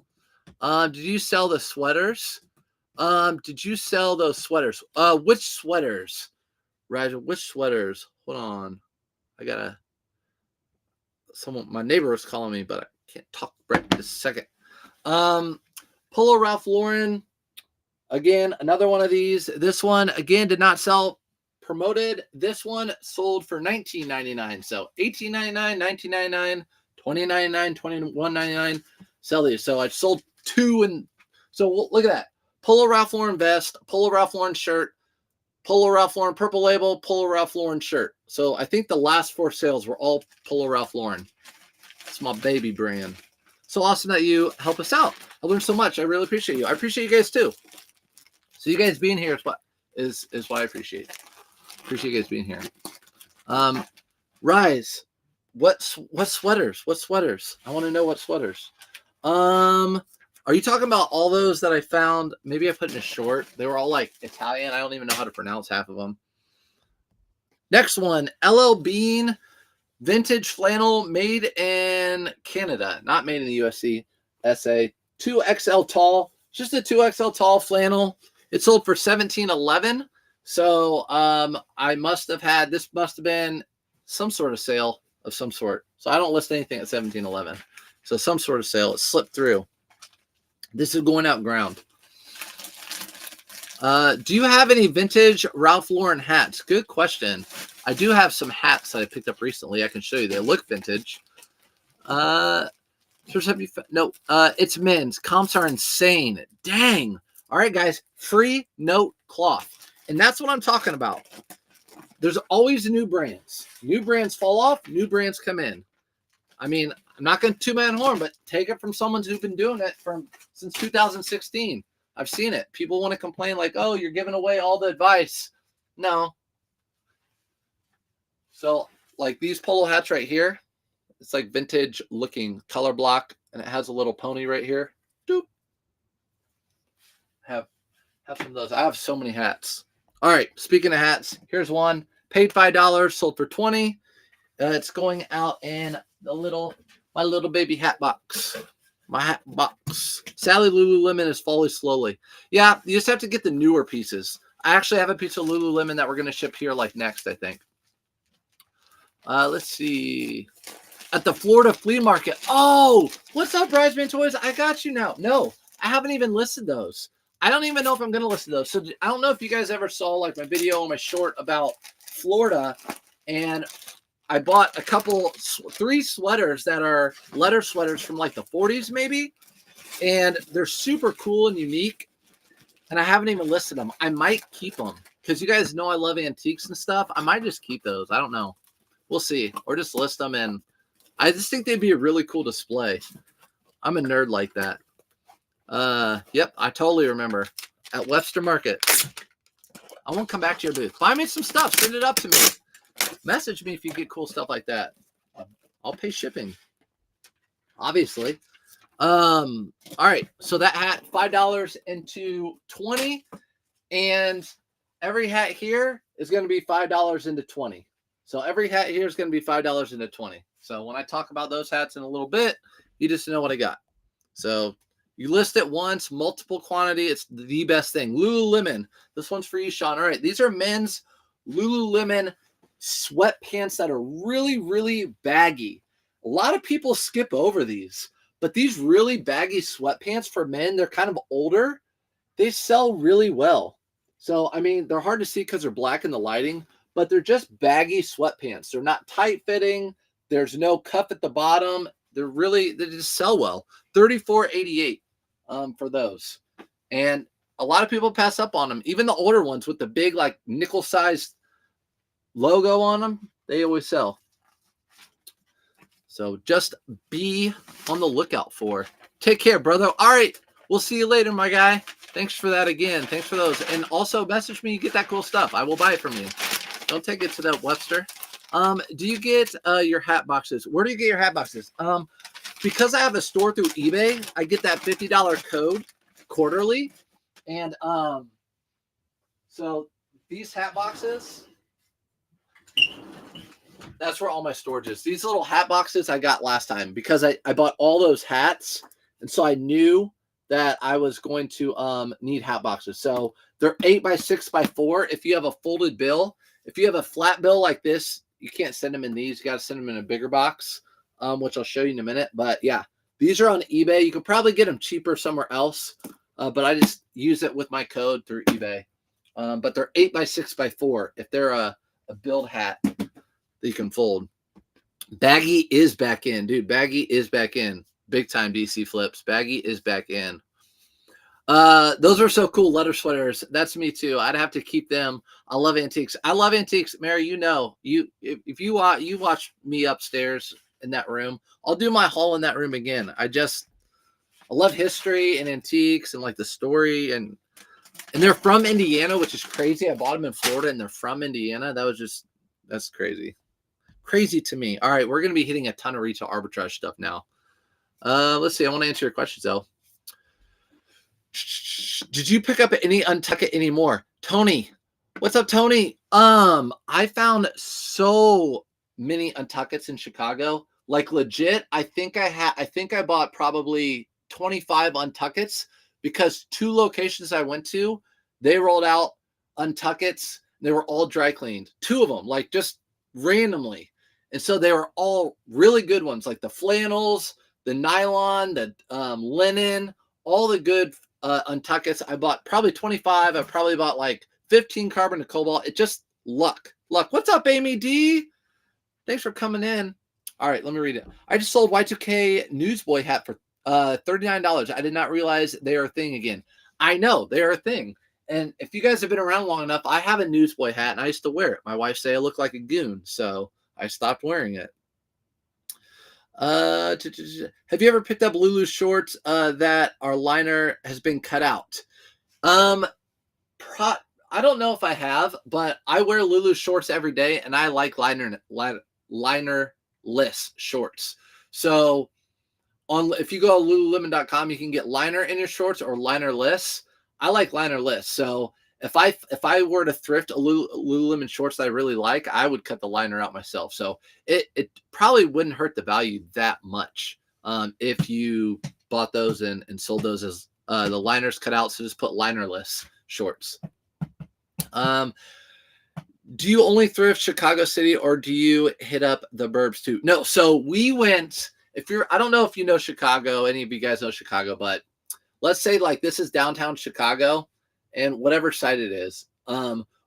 Did you sell the sweaters? Did you sell those sweaters? Which sweaters? Rise, which sweaters? Hold on. I gotta. My neighbor was calling me, but I can't talk right this second. Polo Ralph Lauren. Again, another one of these. This one, again, did not sell. Promoted. This one sold for $19.99. So $18.99, $19.99, $20.99, $21.99. Sell these. So I sold two. And so look at that. Polo Ralph Lauren vest, Polo Ralph Lauren shirt, Polo Ralph Lauren purple label, Polo Ralph Lauren shirt. So I think the last 4 sales were all Polo Ralph Lauren. It's my baby brand. So awesome that you help us out. I learned so much. I really appreciate you. I appreciate you guys too. So you guys being here is what I appreciate. Appreciate you guys being here. Rise. What sweaters? What sweaters? I want to know what sweaters. Are you talking about all those that I found? Maybe I put in a short. They were all like Italian. I don't even know how to pronounce half of them. Next one, LL Bean vintage flannel made in Canada, not made in the USA. 2XL tall, just a 2XL tall flannel. It sold for $17.11. So I must have had, this must have been some sort of sale of some sort. So I don't list anything at $17.11. So some sort of sale. It slipped through. This is going out ground. Do you have any vintage Ralph Lauren hats? Good question. I do have some hats that I picked up recently. I can show you. They look vintage. No, it's men's. Comps are insane. Dang. All right, guys. Free Note cloth. And that's what I'm talking about. There's always new brands. New brands fall off. New brands come in. I mean, I'm not going to two-man horn, but take it from someone who's been doing it since 2016. I've seen it. People want to complain like, oh, you're giving away all the advice. No. So, like these polo hats right here, it's like vintage looking color block, and it has a little pony right here. Doop. Have some of those. I have so many hats. All right, speaking of hats, here's one. Paid $5, sold for $20. It's going out in my little baby hat box. My hat box. Sally Lululemon is falling slowly. Yeah, you just have to get the newer pieces. I actually have a piece of Lululemon that we're going to ship here like next, I think. Let's see. At the Florida flea market. Oh, what's up, Bridesman Toys? I got you now. No, I haven't even listed those. I don't even know if I'm going to list those. So I don't know if you guys ever saw like my video or my short about Florida, and I bought 3 sweaters that are letter sweaters from like the 40s maybe, and they're super cool and unique, and I haven't even listed them. I might keep them because you guys know I love antiques and stuff. I might just keep those. I don't know. We'll see. Or just list them, and I just think they'd be a really cool display. I'm a nerd like that. Yep, I totally remember. At Webster Market. I won't come back to your booth. Buy me some stuff. Send it up to me. Message me if you get cool stuff like that. I'll pay shipping. Obviously. All right. So that hat, $5 into 20. And every hat here is going to be $5 into 20. So every hat here is going to be $5 into 20. So when I talk about those hats in a little bit, you just know what I got. So you list it once, multiple quantity. It's the best thing. Lululemon. This one's for you, Sean. All right. These are men's Lululemon sweatpants that are really, really baggy. A lot of people skip over these, but these really baggy sweatpants for men, they're kind of older. They sell really well. So, I mean, they're hard to see because they're black in the lighting, but they're just baggy sweatpants. They're not tight fitting. There's no cuff at the bottom. They just sell well. $34.88 for those. And a lot of people pass up on them. Even the older ones with the big like nickel sized logo on them, they always sell. So just be on the lookout for. Take care, brother. All right. We'll see you later, my guy. Thanks for that again. Thanks for those. And also message me, you get that cool stuff. I will buy it from you. Don't take it to that Webster. Do you get your hat boxes? Where do you get your hat boxes? Because I have a store through eBay, I get that $50 code quarterly. And so these hat boxes, that's where all my storage is. These little hat boxes I got last time because I bought all those hats. And so I knew that I was going to need hat boxes. So they're 8x6x4. If you have a folded bill, if you have a flat bill like this, you can't send them in these. You got to send them in a bigger box, which I'll show you in a minute. But yeah, these are on eBay. You could probably get them cheaper somewhere else, but I just use it with my code through eBay. But they're 8x6x4 if they're a build hat that you can fold. Baggy is back in, dude. Baggy is back in. Big time DC flips. Baggy is back in. Those are so cool. Leather sweaters. That's me too. I'd have to keep them. I love antiques. I love antiques. Mary, you know, if you watch me upstairs in that room, I'll do my haul in that room again. I love history and antiques and like the story and they're from Indiana, which is crazy. I bought them in Florida and they're from Indiana. That's crazy. Crazy to me. All right. We're going to be hitting a ton of retail arbitrage stuff now. Let's see. I want to answer your questions though. Did you pick up any Untuck It anymore? Tony. What's up, Tony? I found so many Untuckits in Chicago. Like legit, I think I bought probably 25 Untuckits because 2 locations I went to, they rolled out Untuckits. They were all dry cleaned. 2 of them, like just randomly. And so they were all really good ones, like the flannels, the nylon, the linen, all the good Untuckits. I bought probably 25. I probably bought like 15 carbon to cobalt. It just luck. What's up, Amy D? Thanks for coming in. All right, let me read it. I just sold Y2K Newsboy hat for $39. I did not realize they are a thing again. I know they are a thing. And if you guys have been around long enough, I have a Newsboy hat and I used to wear it. My wife say I look like a goon, so I stopped wearing it. Have you ever picked up Lulu shorts that our liner has been cut out? I don't know if I have, but I wear Lulu shorts every day, and I like linerless shorts. So if you go to lululemon.com, you can get liner in your shorts or linerless. I like linerless. So if I were to thrift a Lululemon shorts that I really like, I would cut the liner out myself. So it probably wouldn't hurt the value that much if you bought those and sold those as the liners cut out. So just put linerless shorts. Do you only thrift Chicago City or do you hit up the burbs too? No. So we went, I don't know if you know Chicago, any of you guys know Chicago, but let's say like this is downtown Chicago. And whatever site it is,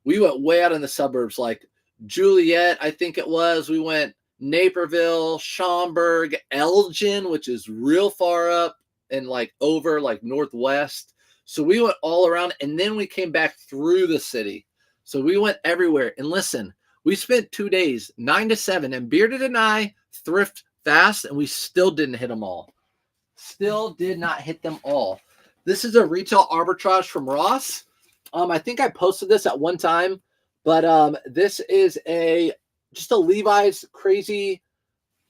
we went way out in the suburbs, like Juliet, I think it was. We went Naperville, Schaumburg, Elgin, which is real far up and like over like northwest. So we went all around and then we came back through the city. So we went everywhere. And listen, we spent 2 days, 9 to 7, and Bearded and I thrift fast and we still didn't hit them all. Still did not hit them all. This is a retail arbitrage from Ross. I think I posted this at one time, but this is just a Levi's crazy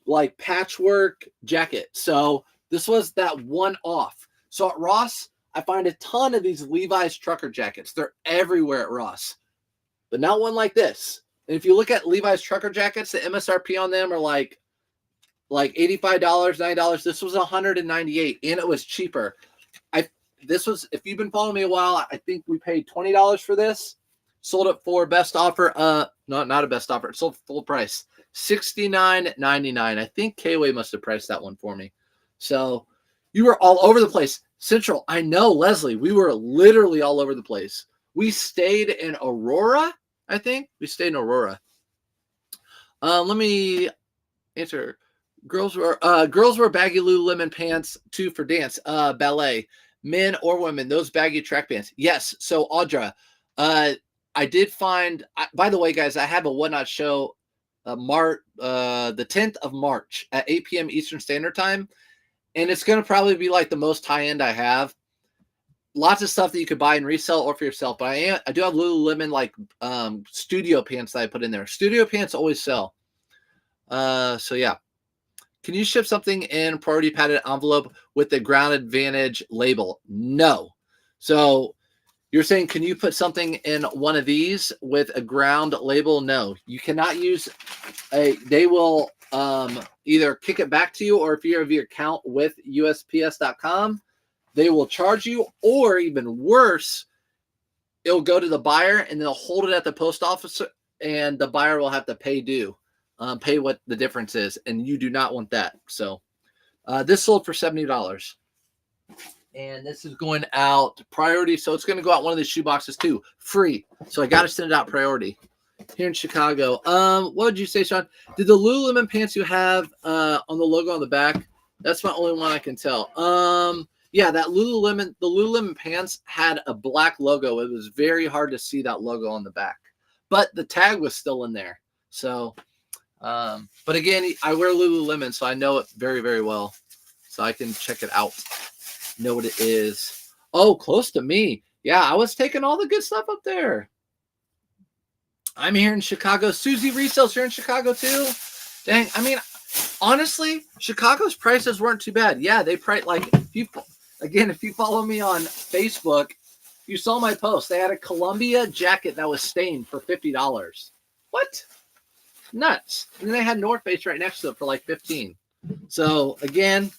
like patchwork jacket. So this was that one off. So at Ross, I find a ton of these Levi's trucker jackets. They're everywhere at Ross, but not one like this. And if you look at Levi's trucker jackets, the MSRP on them are like $85, $90. This was $198 and it was cheaper. If you've been following me a while, I think we paid $20 for this. Sold it for best offer. Not a best offer. It sold full price, $69.99. I think K-Way must have priced that one for me. So you were all over the place. Central, I know, Leslie. We were literally all over the place. We stayed in Aurora. I think. We stayed in Aurora. Let me answer. Girls wear baggy Lululemon pants too for dance, ballet, men or women. Those baggy track pants. Yes. So Audra, I did find. By the way, guys, I have a Whatnot show, the 10th of March at 8 p.m. Eastern Standard Time, and it's gonna probably be like the most high end I have. Lots of stuff that you could buy and resell or for yourself. But I do have Lululemon like studio pants that I put in there. Studio pants always sell. So yeah. Can you ship something in priority padded envelope with the Ground Advantage label? No. So you're saying, can you put something in one of these with a ground label? No, you cannot use they will either kick it back to you, or if you have your account with USPS.com, they will charge you, or even worse, it'll go to the buyer and they'll hold it at the post office and the buyer will have to pay due. Pay what the difference is, and you do not want that. So this sold for $70, and this is going out priority, so it's going to go out one of these shoe boxes too, free. So I got to send it out priority here in Chicago. What would you say, Sean? Did the Lululemon pants you have on the logo on the back? That's my only one I can tell. Yeah, the Lululemon pants had a black logo. It was very hard to see that logo on the back, but the tag was still in there. So. But again, I wear Lululemon, so I know it very, very well. So I can check it out, know what it is. Oh, close to me. Yeah, I was taking all the good stuff up there. I'm here in Chicago. Susie Resells here in Chicago too. Dang, I mean, honestly, Chicago's prices weren't too bad. Yeah, they price like if you follow me on Facebook, you saw my post. They had a Columbia jacket that was stained for $50. What? Nuts. And then they had North Face right next to it for like 15. So again,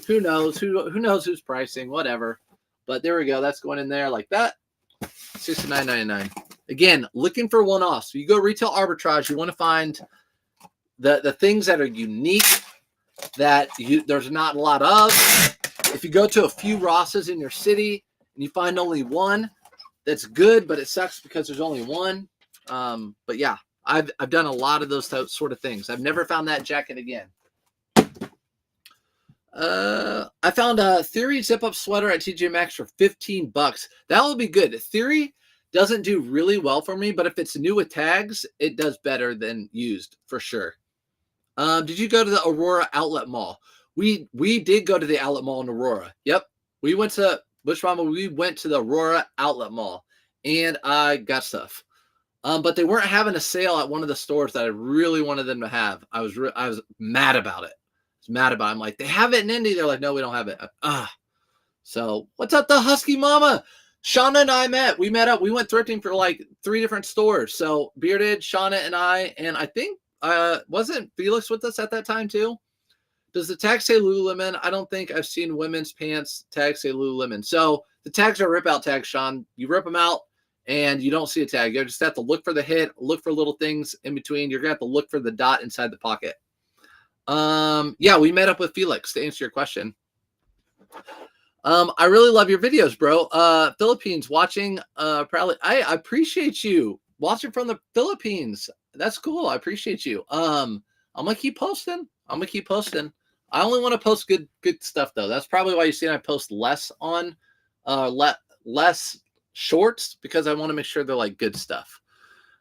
who knows? Who knows who's pricing? Whatever. But there we go. That's going in there like that. $69.99. Again, looking for one-offs. So you go retail arbitrage. You want to find the things that are unique that there's not a lot of. If you go to a few Rosses in your city and you find only one, that's good, but it sucks because there's only one. But yeah. I've done a lot of those sort of things. I've never found that jacket again. I found a Theory zip-up sweater at TJ Maxx for $15. That will be good. Theory doesn't do really well for me, but if it's new with tags, it does better than used for sure. Did you go to the Aurora Outlet Mall? We did go to the Outlet Mall in Aurora. Yep. We went to we went to the Aurora Outlet Mall, and I got stuff. But they weren't having a sale at one of the stores that I really wanted them to have. I was mad about it. I'm like, they have it in Indy. They're like, no, we don't have it. So what's up, the Husky Mama? Shauna and I met. We met up. We went thrifting for like 3 different stores. So Bearded, Shauna, and I think wasn't Felix with us at that time too? Does the tag say Lululemon? I don't think I've seen women's pants tag say Lululemon. So the tags are rip out tags, Sean. You rip them out and you don't see a tag. You just have to look for the hit, look for little things in between. You're going to have to look for the dot inside the pocket. Yeah, we met up with Felix to answer your question. I really love your videos, bro. Philippines watching, proudly. I appreciate you watching from the Philippines. That's cool. I appreciate you. I'm going to keep posting. I only want to post good stuff though. That's probably why you see I post less on, less shorts, because I want to make sure they're like good stuff.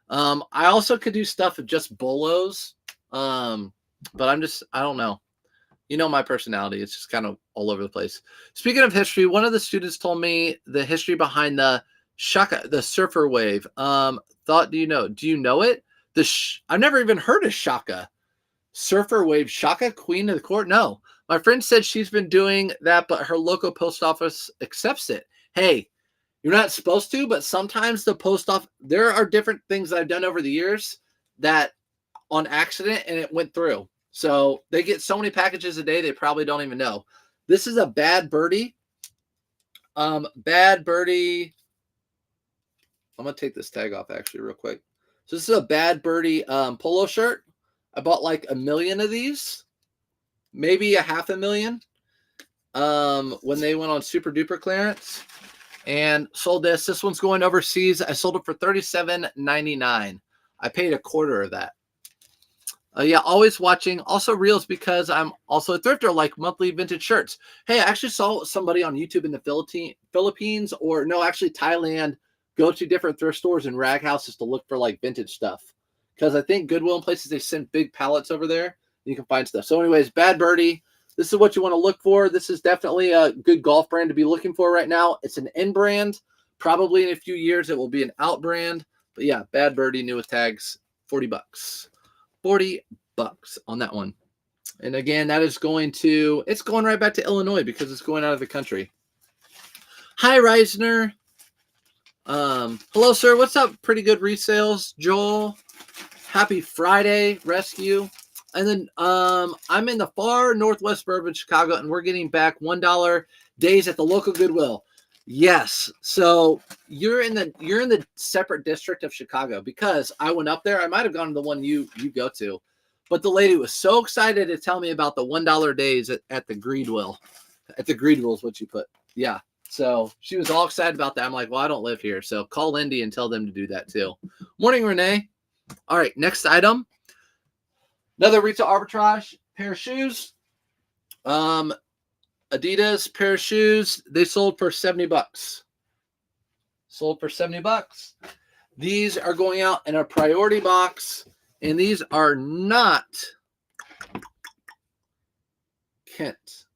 I also could do stuff of just bolos. But I don't know. You know my personality. It's just kind of all over the place. Speaking of history, one of the students told me the history behind the shaka, the surfer wave. Do you know it? I've never even heard of shaka. Surfer wave, shaka, queen of the court? No. My friend said she's been doing that, but her local post office accepts it. Hey, you're not supposed to, but sometimes the post office, there are different things that I've done over the years that on accident and it went through. So they get so many packages a day, they probably don't even know. This is a Bad Birdie. Bad Birdie. I'm going to take this tag off actually real quick. So this is a Bad Birdie polo shirt. I bought like 1 million of these, maybe 500,000 when they went on super duper clearance, and sold this. This one's going overseas. I sold it for $37.99. I paid a quarter of that. Yeah, always watching. Also reels because I'm also a thrifter, like monthly vintage shirts. Hey, I actually saw somebody on YouTube in the Philippines, or no, actually Thailand, go to different thrift stores and rag houses to look for like vintage stuff. Because I think Goodwill and places, they send big pallets over there. You can find stuff. So anyways, Bad Birdie, this is what you want to look for. This is definitely a good golf brand to be looking for right now. It's an in brand. Probably in a few years, it will be an out brand. But yeah, Bad Birdie, new with tags, $40. $40 on that one. And again, that is going to, it's going right back to Illinois because it's going out of the country. Hi, Reisner. Hello, sir. What's up? Pretty good resales, Joel. Happy Friday, Rescue. And then I'm in the far northwest suburb of Chicago, and we're getting back $1 days at the local Goodwill. Yes. So you're in the separate district of Chicago, because I went up there. I might have gone to the one you go to, but the lady was so excited to tell me about the $1 days at the Greedwill. At the Greedwill is what you put. Yeah. So she was all excited about that. I'm like, well, I don't live here. So call Lindy and tell them to do that too. Morning, Renee. All right. Next item. Another retail arbitrage pair of shoes. Adidas pair of shoes. They sold for $70. Sold for $70. These are going out in a priority box, and these are not Kent.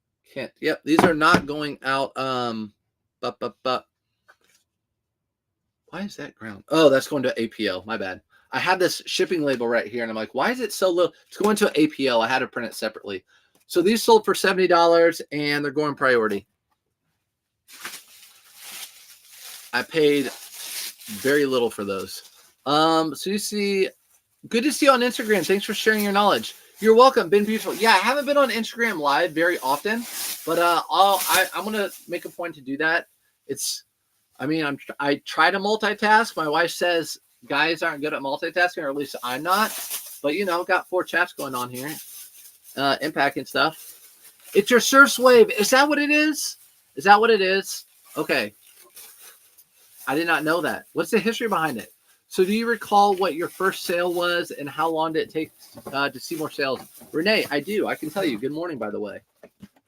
Yep, these are not going out. Why is that ground? Oh, that's going to APO. My bad. I have this shipping label right here, and I'm like, why is it so low? It's going to APO. I had to print it separately. So these sold for $70, and they're going priority. I paid very little for those. So you see, good to see you on Instagram. Thanks for sharing your knowledge. You're welcome. Been beautiful. Yeah, I haven't been on Instagram Live very often, but I'm gonna make a point to do that. I try to multitask. My wife says guys aren't good at multitasking, or at least I'm not. But got 4 chats going on here. Impacting stuff. It's your Surf's Wave. Is that what it is? Is that what it is? Okay. I did not know that. What's the history behind it? So do you recall what your first sale was and how long did it take to see more sales? Renee, I do. I can tell you. Good morning, by the way.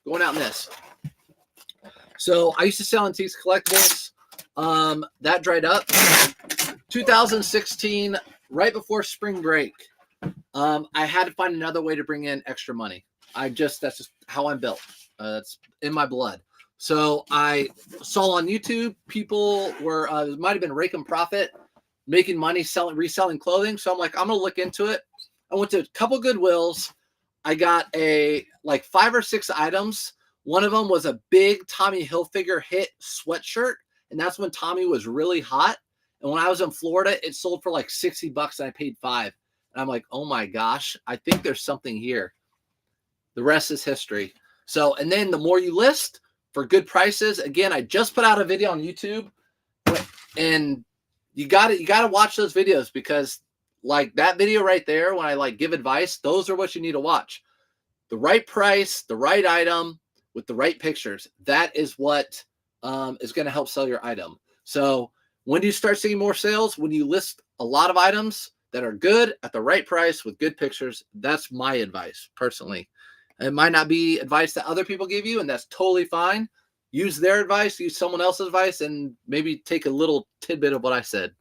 Going out in this. So I used to sell antiques collectibles. That dried up. 2016, right before spring break. I had to find another way to bring in extra money. That's just how I'm built. That's in my blood. So I saw on YouTube, people were, it might've been Rake and Profit, making money reselling clothing. So I'm like, I'm going to look into it. I went to a couple Goodwills. I got 5 or 6 items. One of them was a big Tommy Hilfiger hit sweatshirt. And that's when Tommy was really hot. And when I was in Florida, it sold for like $60 and I paid $5. And I'm like, oh my gosh, I think there's something here. The rest is history. So, and then the more you list for good prices, again, I just put out a video on YouTube, and you got to watch those videos, because like that video right there, when I give advice, those are what you need to watch. The right price, the right item with the right pictures. That is what is going to help sell your item. So when do you start seeing more sales? When you list a lot of items that are good at the right price with good pictures. That's my advice personally. It might not be advice that other people give you, and that's totally fine. Use their advice, use someone else's advice, and maybe take a little tidbit of what I said.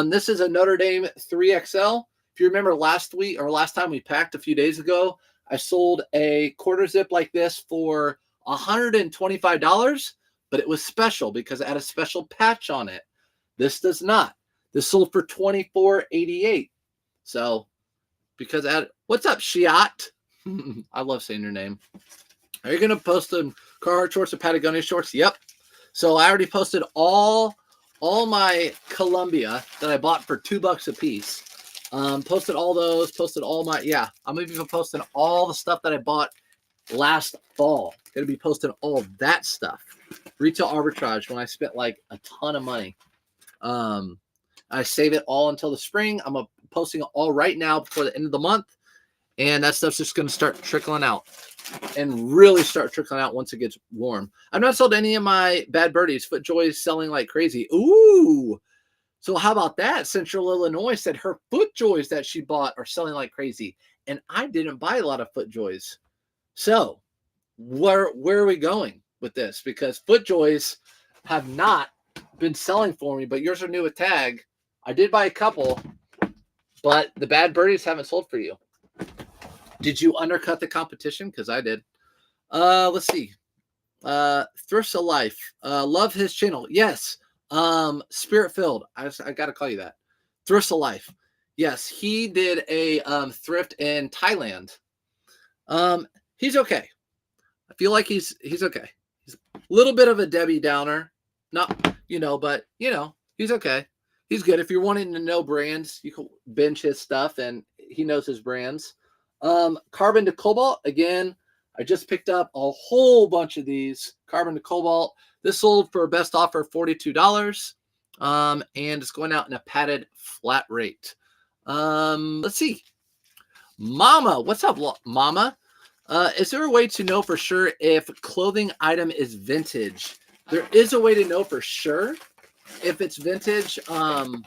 This is a Notre Dame 3XL. If you remember last time we packed a few days ago, I sold a quarter zip like this for $125, but it was special because it had a special patch on it. This does not. This sold for $24.88. So, because what's up, Shiat? I love saying your name. Are you going to post the Carhartt shorts or Patagonia shorts? Yep. So I already posted all my Columbia that I bought for $2 a piece. Posted all those, posted all my, I'm going to be posting all the stuff that I bought last fall. Going to be posting all that stuff. Retail arbitrage when I spent like a ton of money. I save it all until the spring. I'm posting it all right now before the end of the month. And that stuff's just going to start trickling out and really start trickling out once it gets warm. I've not sold any of my Bad Birdies. FootJoy is selling like crazy. Ooh. So how about that? Central Illinois said her FootJoys that she bought are selling like crazy. And I didn't buy a lot of FootJoys. So where are we going with this? Because FootJoys have not been selling for me, but yours are new with tag. I did buy a couple, but the bad birdies haven't sold for you. Did you undercut the competition? Because I did. Let's see. Thrifts of Life. Love his channel. Yes. Spirit Filled. I got to call you that. Thrifts of Life. Yes, he did a thrift in Thailand. He's okay. I feel like he's okay. He's a little bit of a Debbie Downer. Not, but he's okay. He's good. If you're wanting to know brands, you can binge his stuff, and he knows his brands. Carbon to Cobalt. Again, I just picked up a whole bunch of these. Carbon to Cobalt. This sold for best offer $42. And it's going out in a padded flat rate. Let's see. Mama, what's up, Mama? Is there a way to know for sure if clothing item is vintage? There is a way to know for sure if it's vintage. For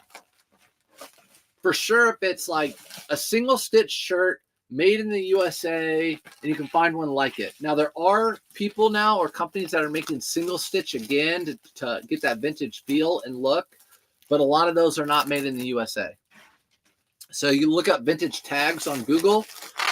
sure, if it's like a single stitch shirt made in the USA, and you can find one like it. Now, there are people now or companies that are making single stitch again to get that vintage feel and look, but a lot of those are not made in the USA. So you look up vintage tags on Google,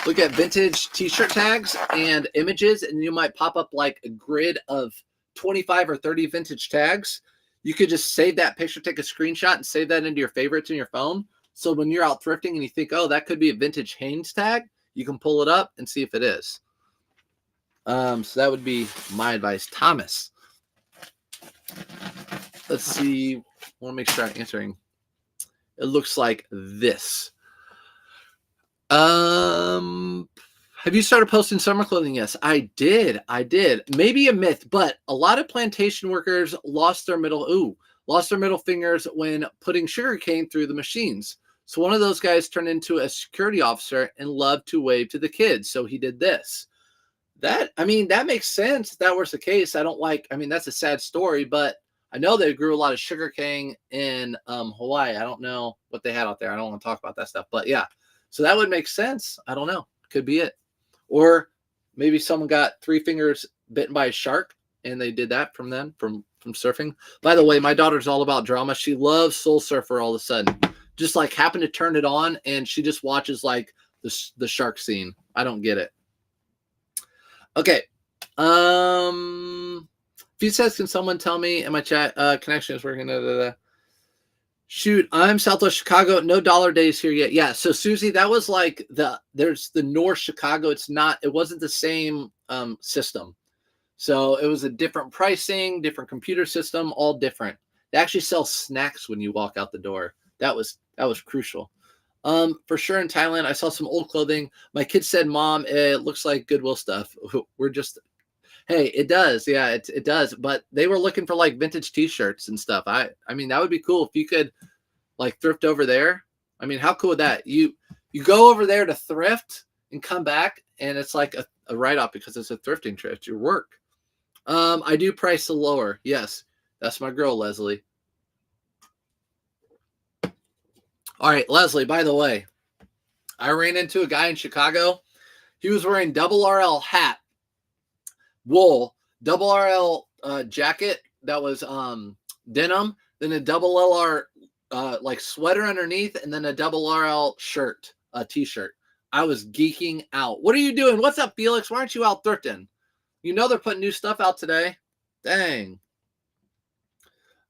look at vintage t-shirt tags and images, and you might pop up like a grid of 25 or 30 vintage tags. You could just save that picture, take a screenshot, and save that into your favorites in your phone. So when you're out thrifting and you think, oh, that could be a vintage Hanes tag, you can pull it up and see if it is. So that would be my advice. Thomas. Let's see. I want to make sure I'm answering. It looks like this. Have you started posting summer clothing? Yes, I did. Maybe a myth, but a lot of plantation workers lost their middle fingers when putting sugarcane through the machines. So one of those guys turned into a security officer and loved to wave to the kids. So he did this. That makes sense. If that was the case, that's a sad story, but I know they grew a lot of sugarcane in Hawaii. I don't know what they had out there. I don't want to talk about that stuff, but yeah. So that would make sense. I don't know. Could be it. Or maybe someone got 3 fingers bitten by a shark and they did that from surfing. By the way, my daughter's all about drama. She loves Soul Surfer all of a sudden. Just like happened to turn it on and she just watches like the shark scene. I don't get it. Okay. He says, can someone tell me in my chat connection is working? Shoot, I'm Southwest Chicago. No dollar days here yet. Yeah. So Susie, that was like there's the North Chicago. It wasn't the same system. So it was a different pricing, different computer system, all different. They actually sell snacks when you walk out the door. That was crucial. For sure in Thailand, I saw some old clothing. My kids said, Mom, it looks like Goodwill stuff. We're just, hey, it does. Yeah, it does. But they were looking for like vintage t-shirts and stuff. I mean, that would be cool if you could like thrift over there. I mean, how cool would that? You go over there to thrift and come back and it's like a write-off because it's a thrifting trip. It's your work. I do price lower. Yes, that's my girl, Leslie. All right, Leslie, by the way, I ran into a guy in Chicago. He was wearing double RL hat, wool, double RL jacket that was denim, then a double LR like sweater underneath, and then a double RL shirt, a t-shirt. I was geeking out. What are you doing? What's up, Felix? Why aren't you out thrifting? You know they're putting new stuff out today. Dang.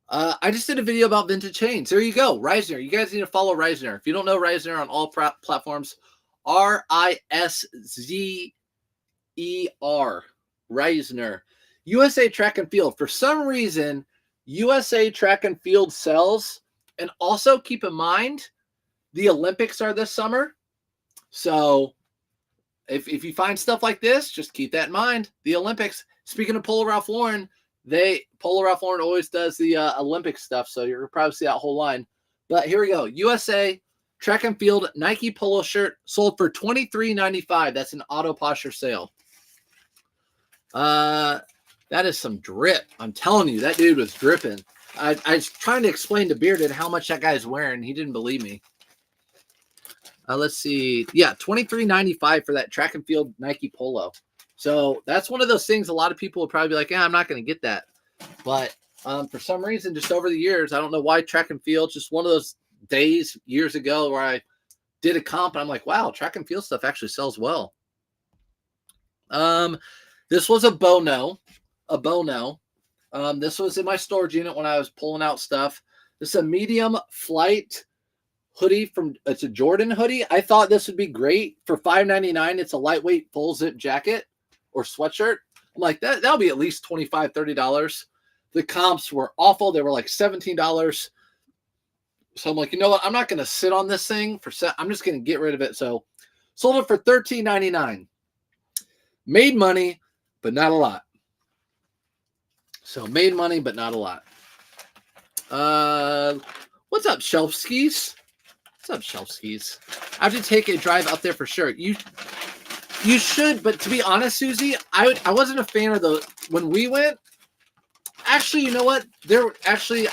I just did a video about vintage chains. There you go. Reisner. You guys need to follow Reisner. If you don't know Reisner on all platforms, RISZER. Reisner. USA Track and Field. For some reason, USA Track and Field sells. And also keep in mind, the Olympics are this summer. So if you find stuff like this, just keep that in mind. The Olympics. Speaking of Polo Ralph Lauren, Polo Ralph Lauren always does the Olympic stuff, so you're going to probably see that whole line. But here we go. USA Track and Field Nike Polo shirt sold for $23.95. That's an auto posture sale. That is some drip. I'm telling you, that dude was dripping. I was trying to explain to Bearded how much that guy's wearing. He didn't believe me. Let's see. Yeah, $23.95 for that track and field Nike Polo. So that's one of those things a lot of people will probably be like, yeah, I'm not going to get that. But for some reason, just over the years, I don't know why track and field, just one of those days years ago where I did a comp and I'm like, wow, track and field stuff actually sells well. This was a Bono. This was in my storage unit when I was pulling out stuff. This is a medium flight hoodie it's a Jordan hoodie. I thought this would be great for $5.99. It's a lightweight full zip jacket or sweatshirt. I'm like, that'll be at least $25, $30. The comps were awful. They were like $17. So I'm like, you know what? I'm not going to sit on this thing I'm just going to get rid of it. So sold it for $13.99. Made money, but not a lot. So made money, but not a lot. What's up, Shelf Skis? What's up, Shelf Skis? I have to take a drive out there for sure. You should, but to be honest, Susie, I wasn't a fan of when we went. Actually, you know what? I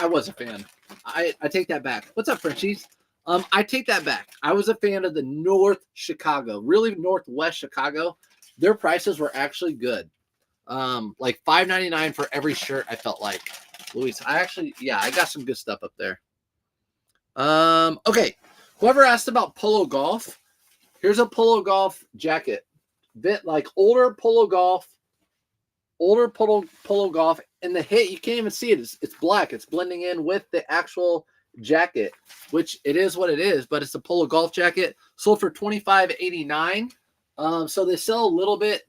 was a fan. I take that back. What's up, Frenchies? I take that back. I was a fan of the North Chicago, really Northwest Chicago. Their prices were actually good. Like $5.99 for every shirt. I felt like, Luis. I got some good stuff up there. Okay. Whoever asked about Polo Golf, here's a Polo Golf jacket. Bit like older Polo Golf. And the hit, you can't even see it. It's black. It's blending in with the actual jacket, which it is what it is, but it's a Polo Golf jacket. Sold for $25.89. So they sell a little bit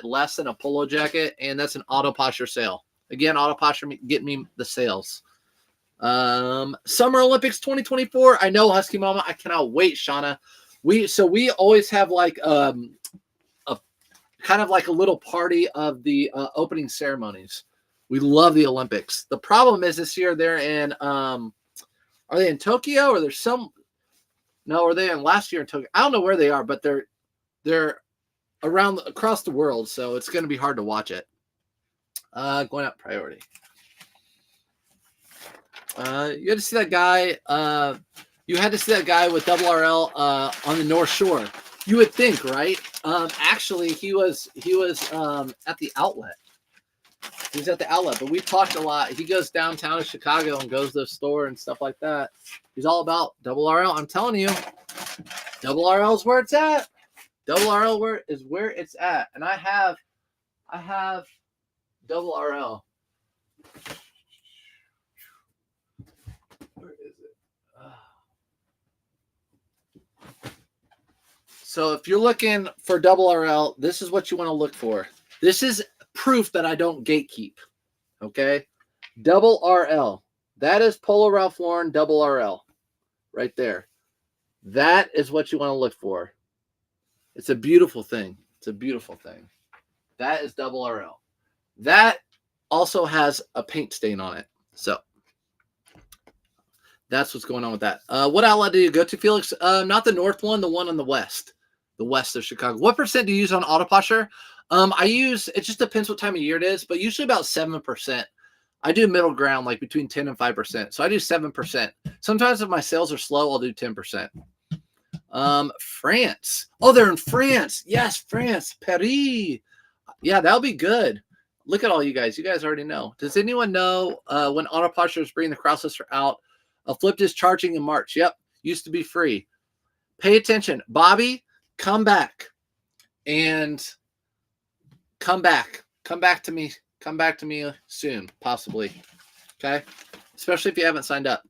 less than a polo jacket, and that's an Auto Posture sale. Again, Auto Posture get me the sales. Summer Olympics 2024. I know, Husky Mama. I cannot wait, Shauna. We always have like a kind of like a little party of the opening ceremonies. We love the Olympics. The problem is this year they're in are they in Tokyo or are they in last year in Tokyo? I don't know where they are, but they're across the world, so it's going to be hard to watch it. Going up priority. You had to see that guy. You had to see that guy with Double RL on the North Shore. You would think, right? Actually, he was at the outlet. He was at the outlet, but we talked a lot. He goes downtown to Chicago and goes to the store and stuff like that. He's all about Double RL. I'm telling you, Double RL is where it's at. Double RL is where it's at, and I have Double RL. Where is it? So if you're looking for Double RL, this is what you want to look for. This is proof that I don't gatekeep. Okay, Double RL. That is Polo Ralph Lauren Double RL, right there. That is what you want to look for. It's a beautiful thing. It's a beautiful thing. That is Double RL. That also has a paint stain on it. So that's what's going on with that. What outlet do you go to, Felix? Not the north one, the one on the west of Chicago. What percent do you use on Auto Posture? It just depends what time of year it is, but usually about 7%. I do middle ground, like between 10 and 5%. So I do 7%. Sometimes if my sales are slow, I'll do 10%. France. Oh, they're in France. Yes, France. Paris. Yeah, that'll be good. Look at all you guys. You guys already know. Does anyone know when Auto Posture is bringing the cross lister out? A flip is charging in March. Yep. Used to be free. Pay attention. Bobby, come back. And come back. Come back to me. Come back to me soon, possibly. Okay? Especially if you haven't signed up.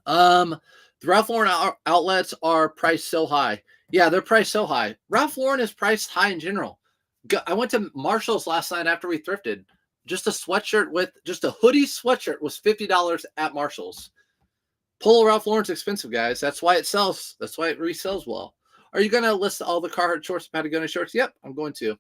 The Ralph Lauren outlets are priced so high. Yeah, they're priced so high. Ralph Lauren is priced high in general. I went to Marshall's last night after we thrifted. Just a hoodie sweatshirt was $50 at Marshall's. Polo Ralph Lauren's expensive, guys. That's why it sells. That's why it resells well. Are you going to list all the Carhartt shorts and Patagonia shorts? Yep, I'm going to.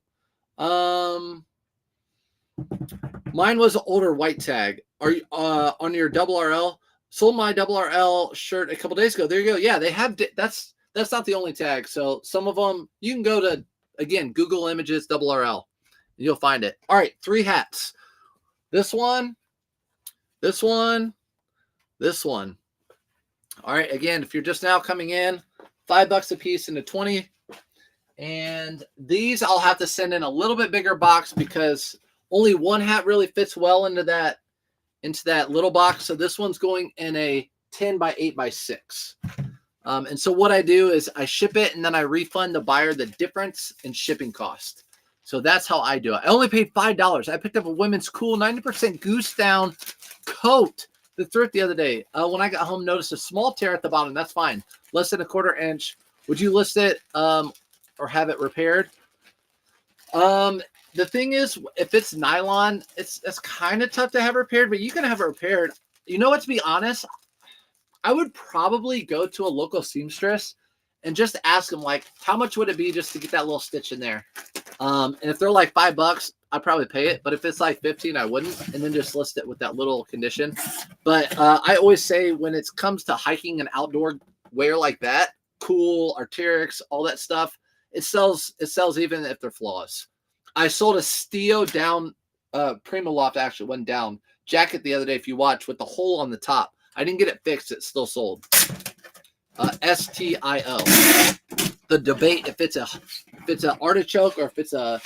Mine was an older white tag. Are you on your Double RL? Sold my Double RL shirt a couple days ago. There you go. Yeah, they have. That's not the only tag. So some of them you can go to, again, Google Images Double RL. And you'll find it. All right, 3 hats. This one this one, this one. All right, again, if you're just now coming in, $5 a piece into 20. And these I'll have to send in a little bit bigger box because only one hat really fits well into that little box. So this one's going in a 10 by 8 by 6. And so what I do is I ship it and then I refund the buyer the difference in shipping cost. So that's how I do it. I only paid $5. I picked up a women's cool 90% goose down coat, the thrift the other day. When I got home, noticed a small tear at the bottom. That's fine. Less than a 1/4 inch. Would you list it or have it repaired? The thing is, if it's nylon, it's kind of tough to have repaired, but you can have it repaired. You know what, to be honest, I would probably go to a local seamstress and just ask them, like, how much would it be just to get that little stitch in there? And if they're like $5, I'd probably pay it. But if it's like 15, I wouldn't. And then just list it with that little condition. But I always say when it comes to hiking and outdoor wear like that, cool, Arc'teryx, all that stuff, it sells even if they're flaws. I sold a Stio down, Prima Loft actually went down jacket the other day. If you watch, with the hole on the top, I didn't get it fixed. It still sold. STIO. The debate if it's a artichoke or if it's a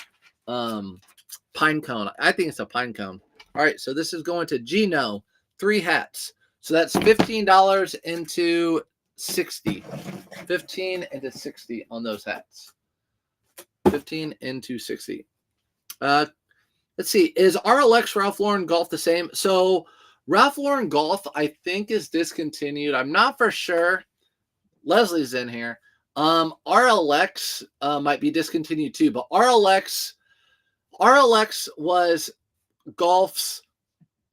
pine cone. I think it's a pine cone. All right, so this is going to Gino. 3 hats. So that's $15 into 60. 15 into 60 on those hats. 15 into 60. Let's see. Is RLX Ralph Lauren Golf the same? So Ralph Lauren Golf, I think, is discontinued. I'm not for sure. Leslie's in here. RLX might be discontinued too, but RLX was golf's,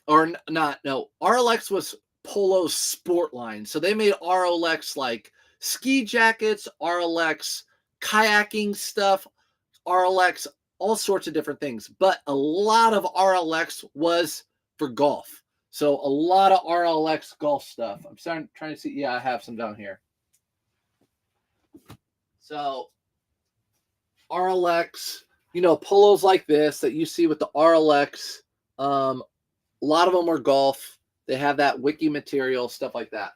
or not, no, RLX was Polo's sport line. So they made RLX like ski jackets, RLX kayaking stuff, RLX, all sorts of different things. But a lot of RLX was for golf. So a lot of RLX golf stuff. I'm trying to see. Yeah, I have some down here. So RLX, polos like this that you see with the RLX, a lot of them are golf. They have that wiki material, stuff like that.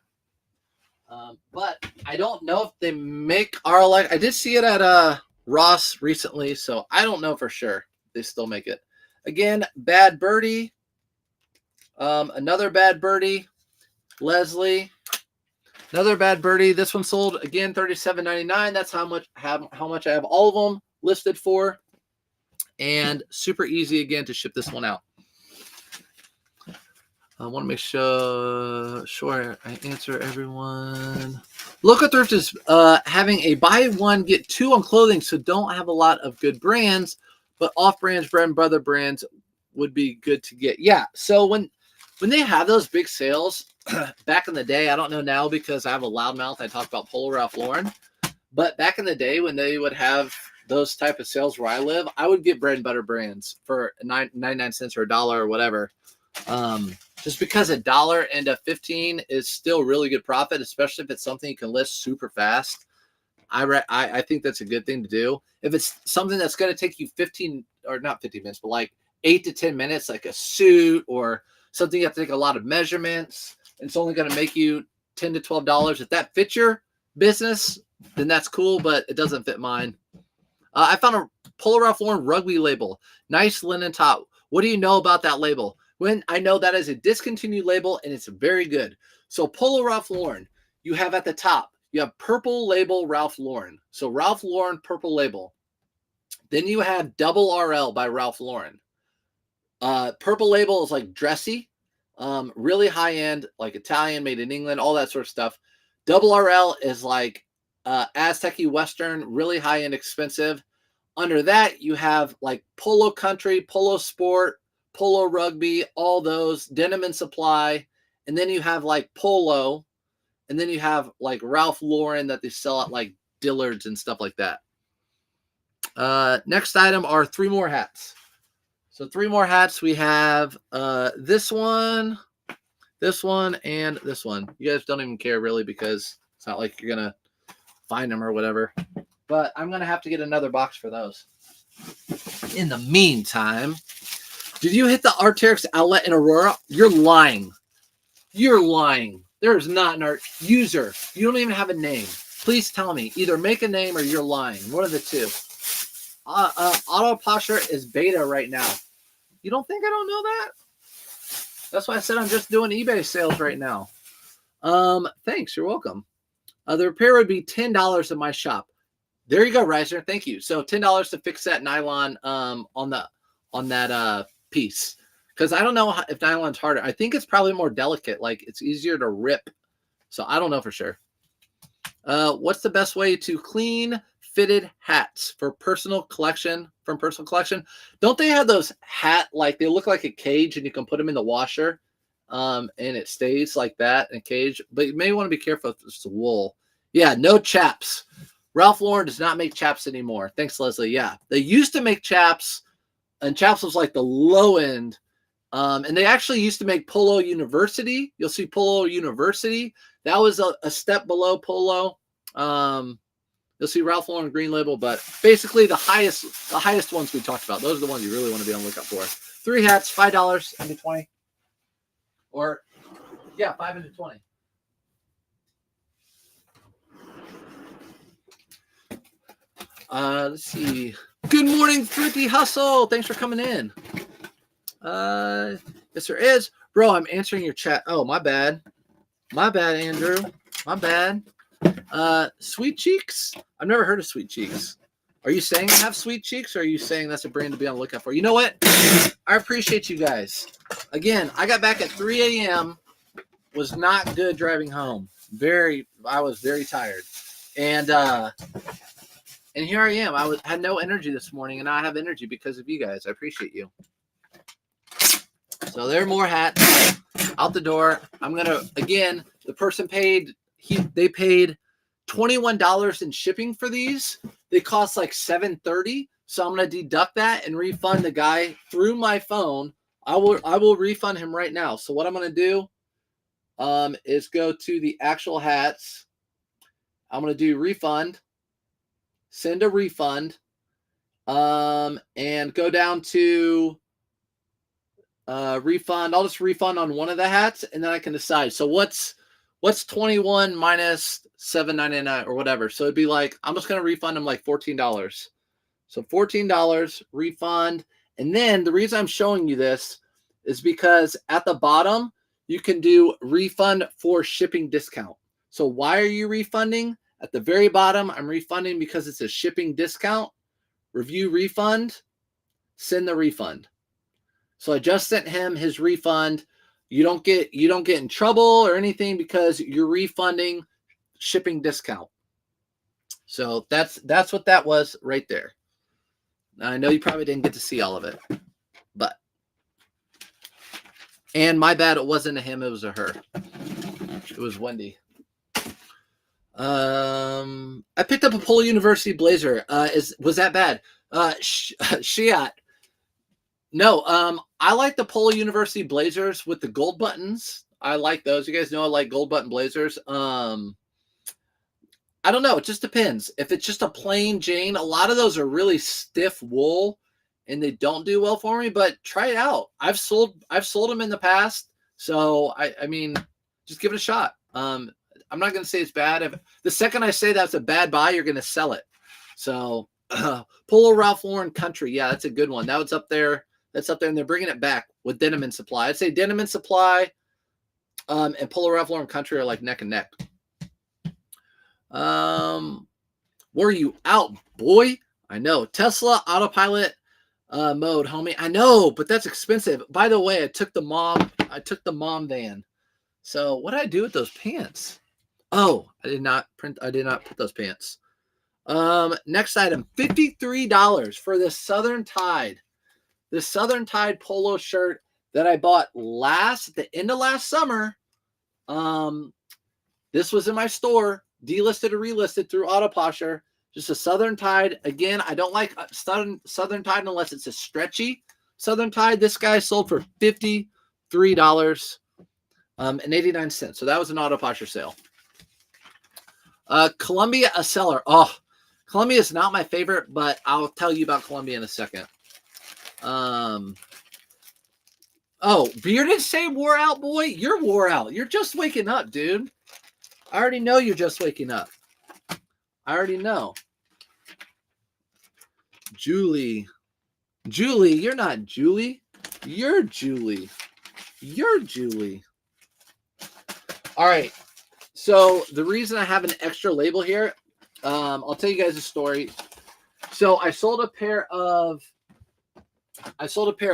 But I don't know if they make RLX. I did see it at Ross recently, so I don't know for sure they still make it. Again, Bad Birdie. Another Bad Birdie. Leslie. Another Bad Birdie. This one sold again $37.99. That's how much I have all of them listed for, and super easy again to ship this one out. I want to make sure I answer everyone. Local Thrift is having a buy one get 2 on clothing, so don't have a lot of good brands, but off-brands, bread and butter brands would be good to get. Yeah, so when they have those big sales back in the day, I don't know now because I have a loud mouth. I talk about Polo Ralph Lauren, but back in the day when they would have those type of sales where I live, I would get bread and butter brands for 99 cents or $1 or whatever. Just because $1 and a 15 is still really good profit, especially if it's something you can list super fast. I think that's a good thing to do. If it's something that's going to take you 15 or not 15 minutes, but like 8 to 10 minutes, like a suit or something you have to take a lot of measurements, it's only going to make you $10 to $12. If that fits your business, then that's cool, but it doesn't fit mine. I found a Polo Ralph Lauren rugby label. Nice linen top. What do you know about that label? When I know that is a discontinued label and it's very good. So Polo Ralph Lauren, you have at the top, you have purple label Ralph Lauren. So Ralph Lauren purple label. Then you have double RL by Ralph Lauren. Purple label is like dressy, really high end, like Italian, made in England, all that sort of stuff. Double RL is like Aztec-y Western, really high end, expensive. Under that, you have like Polo Country, Polo Sport, Polo Rugby, all those, Denim and Supply. And then you have like Polo. And then you have like Ralph Lauren that they sell at like Dillard's and stuff like that. Next item are 3 more hats. So 3 more hats. We have this one, and this one. You guys don't even care really because it's not like you're going to find them or whatever. But I'm going to have to get another box for those. In the meantime, did you hit the Arc'teryx outlet in Aurora? You're lying. You're lying. There is not an art user. You don't even have a name. Please tell me. Either make a name or you're lying. One of the two. Auto Posher is beta right now. You don't think I don't know that? That's why I said I'm just doing eBay sales right now. Thanks. You're welcome. The repair would be $10 at my shop. There you go, Riser. Thank you. So $10 to fix that nylon on that piece. Because I don't know if nylon's harder. I think it's probably more delicate. Like it's easier to rip. So I don't know for sure. What's the best way to clean fitted hats for personal collection? From personal collection, don't they have those hat like they look like a cage and you can put them in the washer, and it stays like that in a cage? But you may want to be careful if it's wool. Yeah, no chaps. Ralph Lauren does not make chaps anymore. Thanks, Leslie. Yeah, they used to make chaps, and chaps was like the low end. And they actually used to make Polo University. You'll see Polo University. That was a step below Polo. You'll see Ralph Lauren Green Label, but basically the highest ones we talked about. Those are the ones you really want to be on the lookout for. 3 hats, $5 into 20. Or yeah, 5 into 20. Let's see. Good morning, Thrifty Hustle. Thanks for coming in. Yes, there is. Bro, I'm answering your chat. Oh, my bad. My bad, Andrew. My bad. Sweet Cheeks? I've never heard of Sweet Cheeks. Are you saying I have Sweet Cheeks, or are you saying that's a brand to be on the lookout for? You know what? I appreciate you guys. Again, I got back at 3 a.m. Was not good driving home. I was very tired. And here I am. Had no energy this morning, and now I have energy because of you guys. I appreciate you. So there are more hats out the door. I'm gonna again. The person paid. They paid $21 in shipping for these. They cost like $7.30. So I'm gonna deduct that and refund the guy through my phone. I will refund him right now. So what I'm gonna do is go to the actual hats. I'm gonna do refund. Send a refund. And go down to refund. I'll just refund on one of the hats, and then I can decide. So what's 21 minus $7.99 or whatever? So it'd be like, I'm just gonna refund them like $14. So $14 refund. And then the reason I'm showing you this is because at the bottom you can do refund for shipping discount. So why are you refunding? At the very bottom, I'm refunding because it's a shipping discount. Review refund, send the refund. So I just sent him his refund. You don't get in trouble or anything because you're refunding shipping discount. So that's what that was right there. Now, I know you probably didn't get to see all of it, but and my bad, it wasn't a him, it was a her. It was Wendy. I picked up a Polo University blazer. Was that bad? Shiat. No, I like the Polo University blazers with the gold buttons. I like those. You guys know I like gold button blazers. I don't know. It just depends. If it's just a plain Jane, a lot of those are really stiff wool and they don't do well for me, but try it out. I've sold them in the past. So I mean, just give it a shot. I'm not going to say it's bad. If the second I say that's a bad buy, you're going to sell it. So Polo Ralph Lauren Country. Yeah, that's a good one. That was up there. That's up there. And they're bringing it back with Denim and Supply. I'd say Denim and Supply and Polo Ralph Lauren Country are like neck and neck. Were you out, boy? I know. Tesla autopilot mode, homie. I know, but that's expensive. By the way, I took the mom van. So what did I do with those pants? Oh, I did not put those pants. Next item, $53 for this Southern Tide. This Southern Tide polo shirt that I bought at the end of last summer. This was in my store, delisted or relisted through Autoposher. Just a Southern Tide. Again, I don't like Southern Tide unless it's a stretchy Southern Tide. This guy sold for $53 and 89 cents. So that was an Autoposher sale. Columbia, a seller. Oh, Columbia is not my favorite, but I'll tell you about Columbia in a second. Oh, Bearded say wore out, boy. You're wore out. You're just waking up, dude. I already know you're just waking up. I already know. Julie. Julie, you're not Julie. You're Julie. You're Julie. All right. So the reason I have an extra label here, I'll tell you guys a story. So I sold a pair of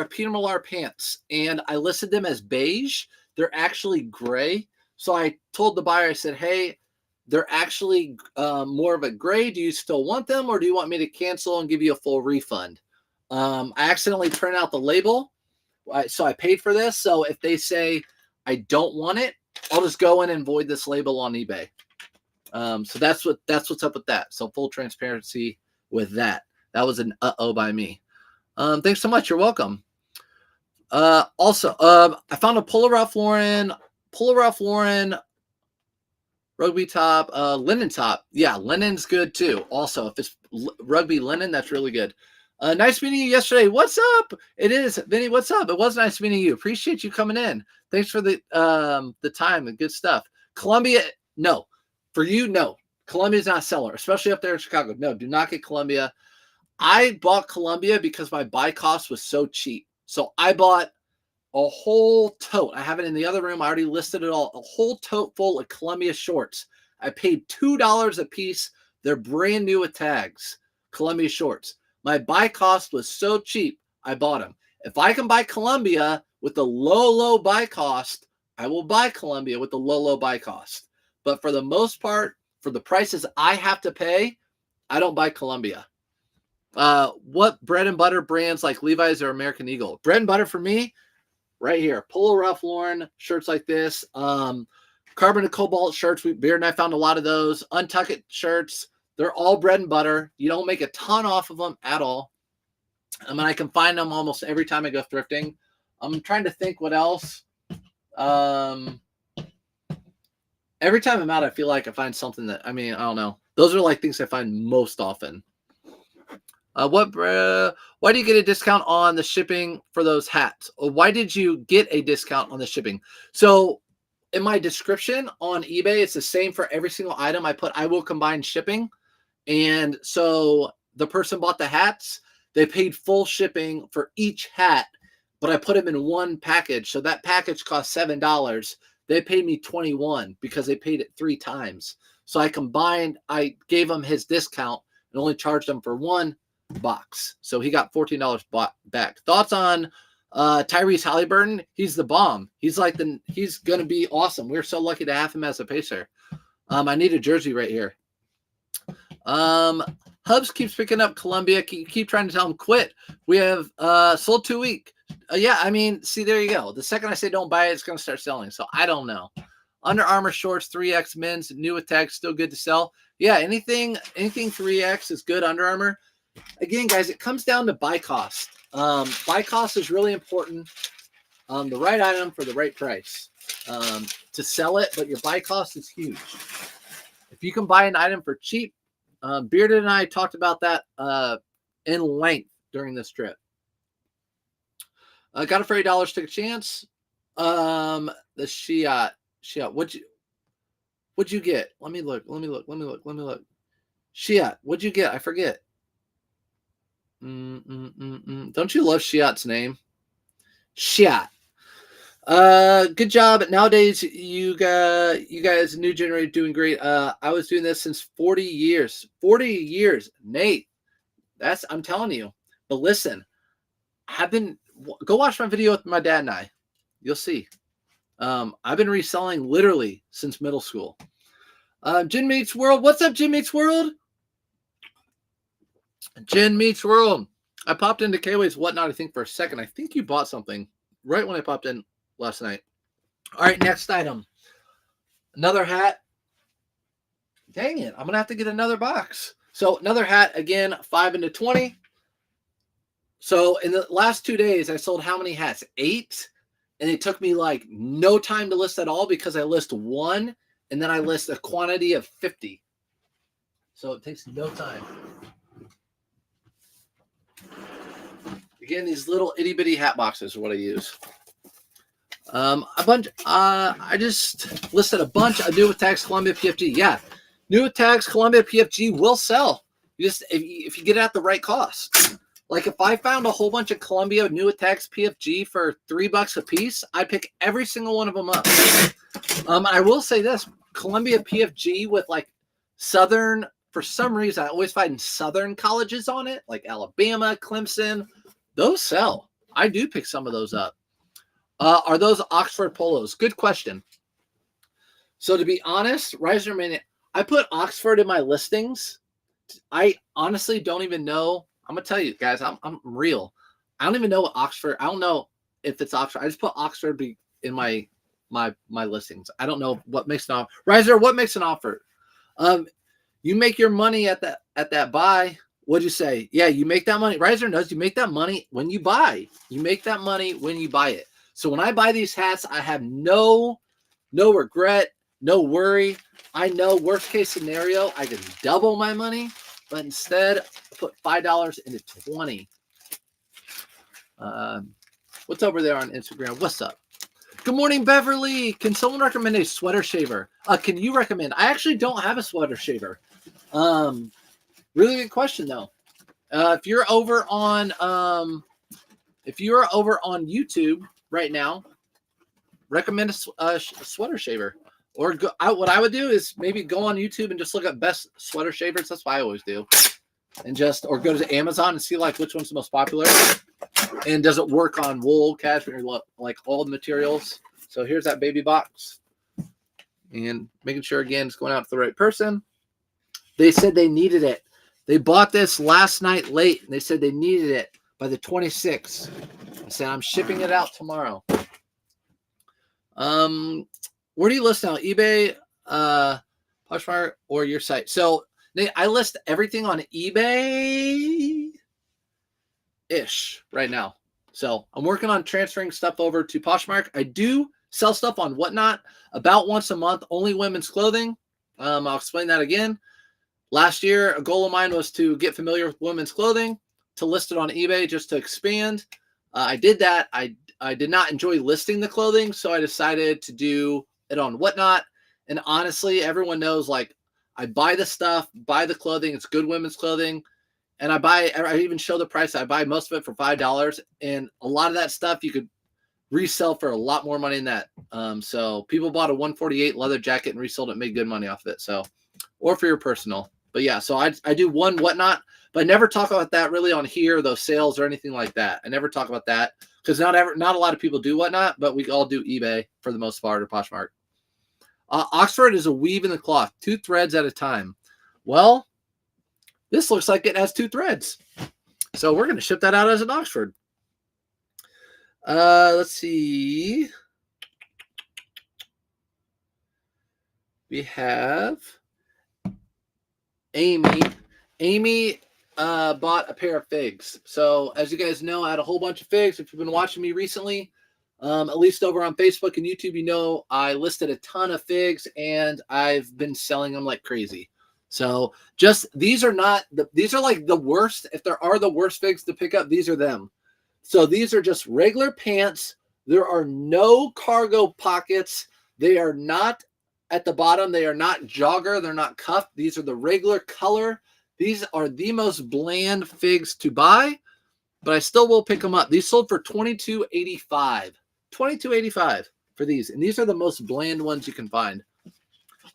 Peter Millar pants, and I listed them as beige. They're actually gray. So I told the buyer, I said, hey, they're actually more of a gray. Do you still want them, or do you want me to cancel and give you a full refund? I accidentally turned out the label, so I paid for this. So if they say I don't want it, I'll just go in and void this label on eBay. So that's what's up with that. So full transparency with that. That was an uh-oh by me. Thanks so much. You're welcome. Also, I found a Polo Ralph Lauren rugby top, linen top. Yeah, linen's good too. Also, if it's rugby linen, that's really good. Nice meeting you yesterday. What's up? It is, Vinny. What's up? It was nice meeting you. Appreciate you coming in. Thanks for the time and good stuff. Columbia, no. For you, no. Columbia's not a seller, especially up there in Chicago. No, do not get Columbia. I bought Columbia because my buy cost was so cheap. So I bought a whole tote. I have it in the other room. I already listed it all. A whole tote full of Columbia shorts. I paid $2 a piece. They're brand new with tags. Columbia shorts. My buy cost was so cheap, I bought them. If I can buy Columbia with the low buy cost, I will buy Columbia with the low buy cost. But for the most part, for the prices I have to pay, I don't buy Columbia. What bread and butter brands like Levi's or American Eagle? Bread and butter for me, right here. Polo Ralph Lauren shirts like this. Carbon and Cobalt shirts. Beard and I found a lot of those. Untuck It shirts. They're all bread and butter. You don't make a ton off of them at all. I mean, I can find them almost every time I go thrifting. I'm trying to think what else. Every time I'm out, I feel like I find something that, I mean, I don't know. Those are like things I find most often. Why do you get a discount on the shipping for those hats? Or why did you get a discount on the shipping? So in my description on eBay, it's the same for every single item. I put, I will combine shipping. And so the person bought the hats. They paid full shipping for each hat, but I put them in one package. So that package cost $7. They paid me $21 because they paid it 3 times. So I combined, I gave him his discount and only charged him for one box. So he got $14 back. Thoughts on Tyrese Halliburton? He's the bomb. He's like he's going to be awesome. We're so lucky to have him as a Pacer. I need a jersey right here. Hubs keeps picking up Columbia. Keep trying to tell him quit. We have sold 2 week. Yeah, I mean, see, there you go. The second I say don't buy it, it's going to start selling. So I don't know. Under Armour shorts, 3X men's, new with tags, still good to sell. Yeah, anything 3X is good. Under Armour. Again, guys, it comes down to buy cost. Buy cost is really important. The right item for the right price to sell it, but your buy cost is huge. If you can buy an item for cheap, Bearded and I talked about that in length during this trip. Got it for $8. Took a chance. The Shiat. What'd you get? Let me look. Shiat. What'd you get? I forget. Don't you love Shiat's name? Shiat. Good job. Nowadays, you guys, new generation, doing great. I was doing this since 40 years. 40 years, Nate. I'm telling you. But listen, go watch my video with my dad and I. You'll see. I've been reselling literally since middle school. Jen Meets World. What's up, Jen Meets World? Jen Meets World. I popped into K-Ways Whatnot, I think, for a second. I think you bought something right when I popped in last night. All right, next item. Another hat. Dang it. I'm going to have to get another box. So another hat, again, 5 into 20. So in the last 2 days, I sold how many hats? 8. And it took me like no time to list at all because I list 1 and then I list a quantity of 50. So it takes no time. Again, these little itty bitty hat boxes are what I use. A bunch. I just listed a bunch of new with tags Columbia PFG. Yeah, new with tags Columbia PFG will sell. You just if you get it at the right cost. Like if I found a whole bunch of Columbia new with tags PFG for $3 a piece, I'd pick every single one of them up. I will say this: Columbia PFG with like Southern. For some reason, I always find Southern colleges on it, like Alabama, Clemson. Those sell. I do pick some of those up. Are those Oxford polos? Good question. So to be honest, Riser Minute, I put Oxford in my listings. I honestly don't even know. I'm gonna tell you guys, I'm real. I don't even know what Oxford. I don't know if it's Oxford. I just put Oxford in my listings. I don't know what makes an offer. Riser, what makes an offer? You make your money at that buy. What'd you say? Yeah, you make that money. Riser knows you make that money when you buy. You make that money when you buy it. So when I buy these hats, I have no regret, no worry. I know worst case scenario, I can double my money, but instead put $5 into 20. What's over there on Instagram? What's up? Good morning, Beverly. Can someone recommend a sweater shaver? Can you recommend? I actually don't have a sweater shaver. Really good question though. If you're over on YouTube right now, recommend a sweater shaver. Or what I would do is maybe go on YouTube and just look at best sweater shavers. That's what I always do. And or go to Amazon and see like which one's the most popular. And does it work on wool, cashmere, like all the materials? So here's that baby box. And making sure, again, it's going out to the right person. They said they needed it. They bought this last night late, and they said they needed it by the 26th. I said, I'm shipping it out tomorrow. Where do you list now? eBay, Poshmark, or your site? So I list everything on eBay-ish right now. So I'm working on transferring stuff over to Poshmark. I do sell stuff on Whatnot about once a month, only women's clothing. I'll explain that again. Last year, a goal of mine was to get familiar with women's clothing, to list it on eBay just to expand. I did that. I did not enjoy listing the clothing, so I decided to do it on Whatnot. And honestly, everyone knows, like, I buy the stuff, buy the clothing. It's good women's clothing. And I even show the price. I buy most of it for $5. And a lot of that stuff you could resell for a lot more money than that. So people bought a 148 leather jacket and resold it, made good money off of it. So, or for your personal. But yeah, so I do one Whatnot, but I never talk about that really on here, those sales or anything like that. I never talk about that because not a lot of people do Whatnot, but we all do eBay for the most part, or Poshmark. Oxford is a weave in the cloth, 2 threads at a time. Well, this looks like it has 2 threads. So we're going to ship that out as an Oxford. Let's see. We have Amy. Amy bought a pair of figs. So as you guys know, I had a whole bunch of figs. If you've been watching me recently, at least over on Facebook and YouTube, you know I listed a ton of figs and I've been selling them like crazy. So these are like the worst. If there are the worst figs to pick up, these are them. So these are just regular pants. There are no cargo pockets. They are not at the bottom. They are not jogger. They're not cuffed. These are the regular color. These are the most bland figs to buy, but I still will pick them up. These sold for $22.85. $22.85 for these. And these are the most bland ones you can find.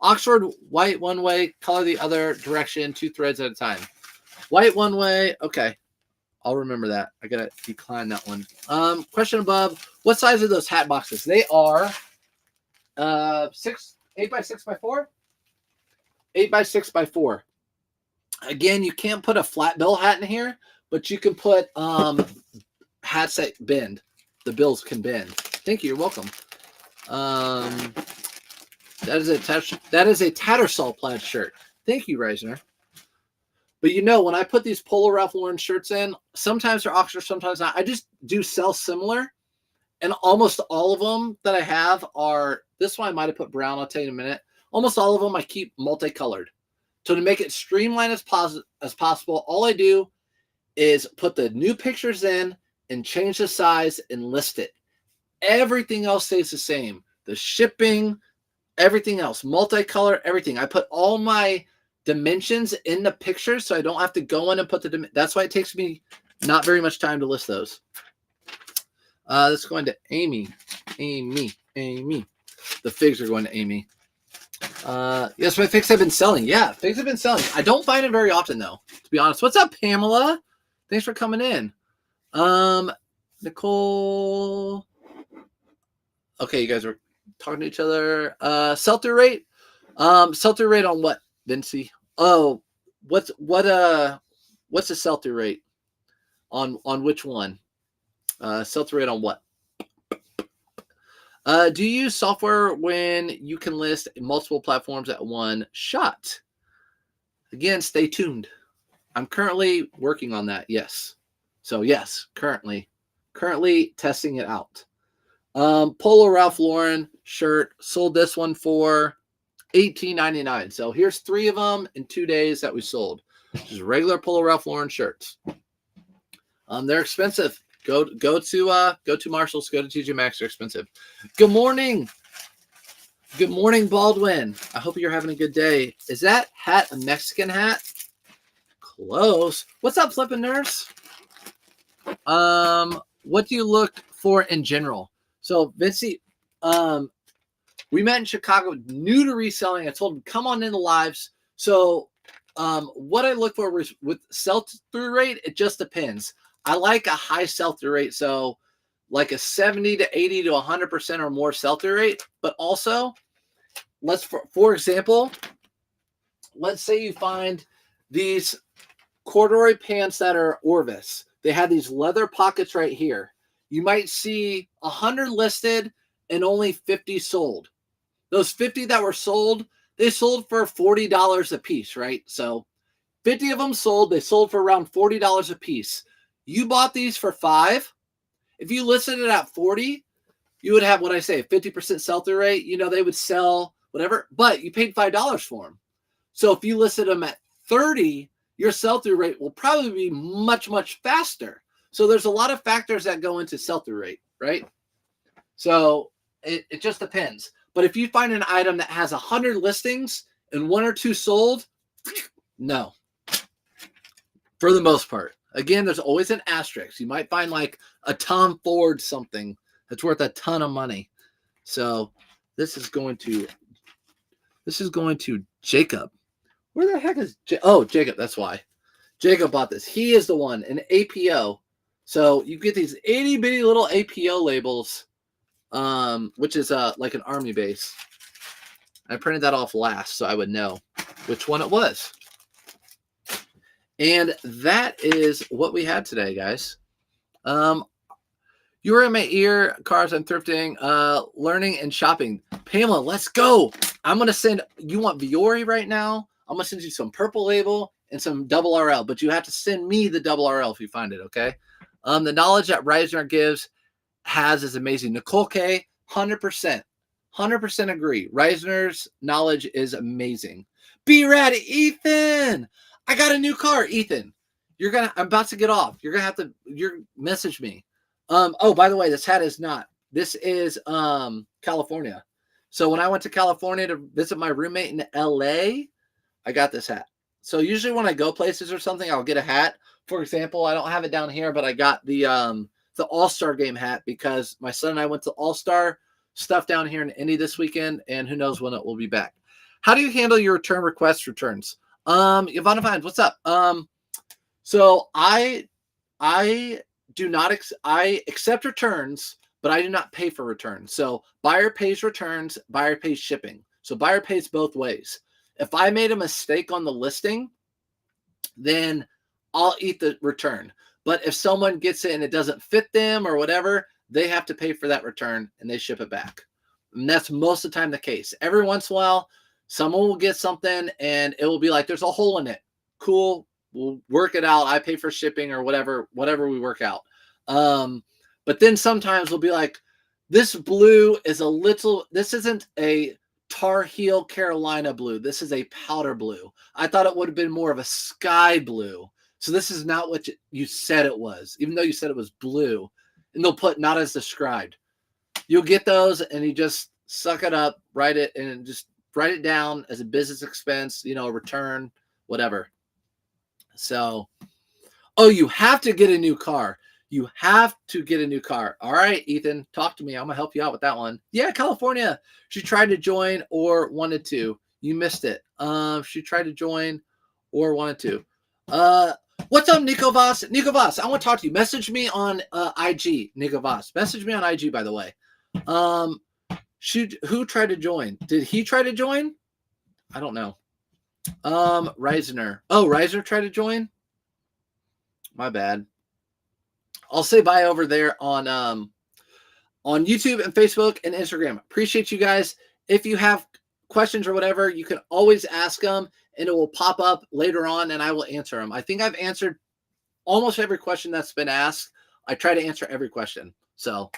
Oxford, white one way, color the other direction, 2 threads at a time. White one way. Okay. I'll remember that. I got to decline that one. Question above. What size are those hat boxes? They are 8x6x4? 8x6x4. Again, you can't put a flat bill hat in here, but you can put hats that bend. The bills can bend. Thank you. You're welcome. That is a Tattersall plaid shirt. Thank you, Reisner. But you know, when I put these Polo Ralph Lauren shirts in, sometimes they're Oxford, sometimes not. I just do sell similar. And almost all of them that I have are, this one I might have put brown, I'll tell you in a minute. Almost all of them I keep multicolored. So to make it streamlined as possible, all I do is put the new pictures in and change the size and list it. Everything else stays the same. The shipping, everything else, multicolor, everything. I put all my dimensions in the picture so I don't have to go in and put the that's why it takes me not very much time to list those. Let's go into Amy. The figs are going to Amy. Yes, my figs have been selling. Yeah, figs have been selling. I don't find it very often though, to be honest. What's up, Pamela? Thanks for coming in. Nicole. Okay, you guys are talking to each other. Sell-through rate. Sell-through rate on what, Vincey? Oh, what's the sell-through rate on which one? Sell-through rate on what? Do you use software when you can list multiple platforms at one shot? Again, stay tuned. I'm currently working on that. Yes. So yes, currently testing it out. Polo Ralph Lauren shirt, sold this one for $18.99. So here's 3 of them in 2 days that we sold. Just regular Polo Ralph Lauren shirts. They're expensive. Go to Marshalls, go to TJ Maxx. They're expensive. Good morning. Good morning, Baldwin. I hope you're having a good day. Is that hat a Mexican hat? Close. What's up, Flippin' Nurse? What do you look for in general? So, Vincey, we met in Chicago, new to reselling. I told him, come on in the lives. So, what I look for with sell-through rate, it just depends. I like a high sell-through rate, so like a 70 to 80 to 100% or more sell-through rate. But also, for example, let's say you find these corduroy pants that are Orvis. They have these leather pockets right here. You might see 100 listed and only 50 sold. Those 50 that were sold, they sold for $40 a piece, right? So 50 of them sold. They sold for around $40 a piece. You bought these for $5. If you listed it at 40, you would have what I say, 50% sell-through rate. You know, they would sell whatever, but you paid $5 for them. So if you listed them at 30, your sell-through rate will probably be much, much faster. So there's a lot of factors that go into sell-through rate, right? So it just depends. But if you find an item that has 100 listings and 1 or 2 sold, no. For the most part. Again, there's always an asterisk. You might find like a Tom Ford something that's worth a ton of money. So this is going to Jacob. Where the heck is Jacob? That's why. Jacob bought this. He is the one, an APO. So you get these itty bitty little APO labels, which is like an army base. I printed that off last so I would know which one it was. And that is what we had today, guys. You were in my ear, cars, I'm thrifting, learning and shopping. Pamela, let's go. I'm going to send, you want Viore right now? I'm going to send you some purple label and some double RL, but you have to send me the double RL if you find it, okay? The knowledge that Reisner gives is amazing. Nicole K, 100%. 100% agree. Reisner's knowledge is amazing. Be ready, Ethan. I got a new car, Ethan. I'm about to get off. You're gonna have to message me. Oh, by the way, this hat is not. This is California. So when I went to California to visit my roommate in LA, I got this hat. So usually when I go places or something, I'll get a hat. For example, I don't have it down here, but I got the All-Star game hat because my son and I went to All-Star stuff down here in Indy this weekend, and who knows when it will be back. How do you handle your return returns? Yvonne Vines, what's up? So I do not, I accept returns, but I do not pay for returns. So buyer pays returns, buyer pays shipping. So buyer pays both ways. If I made a mistake on the listing, then I'll eat the return. But if someone gets it and it doesn't fit them or whatever, they have to pay for that return and they ship it back. And that's most of the time the case. Every once in a while, someone will get something and it will be like, there's a hole in it. Cool. We'll work it out. I pay for shipping or whatever we work out. But then sometimes we'll be like, this blue is this isn't a Tar Heel Carolina blue. This is a powder blue. I thought it would have been more of a sky blue. So this is not what you said it was, even though you said it was blue. And they'll put not as described. you'll get those and you just suck it up, write it, and just write it down as a business expense, you know, return, whatever. So, oh, you have to get a new car. You have to get a new car. All right, Ethan, talk to me. I'm going to help you out with that one. Yeah, California. She tried to join or wanted to. You missed it. She tried to join or wanted to. What's up, Nico Voss? Nico Voss, I want to talk to you. Message me on IG, Nico Voss. Message me on IG, by the way. Who tried to join? Did he try to join? I don't know. Reisner. Oh, Reisner tried to join? My bad. I'll say bye over there on YouTube and Facebook and Instagram. Appreciate you guys. If you have questions or whatever, you can always ask them and it will pop up later on and I will answer them. I think I've answered almost every question that's been asked. I try to answer every question. So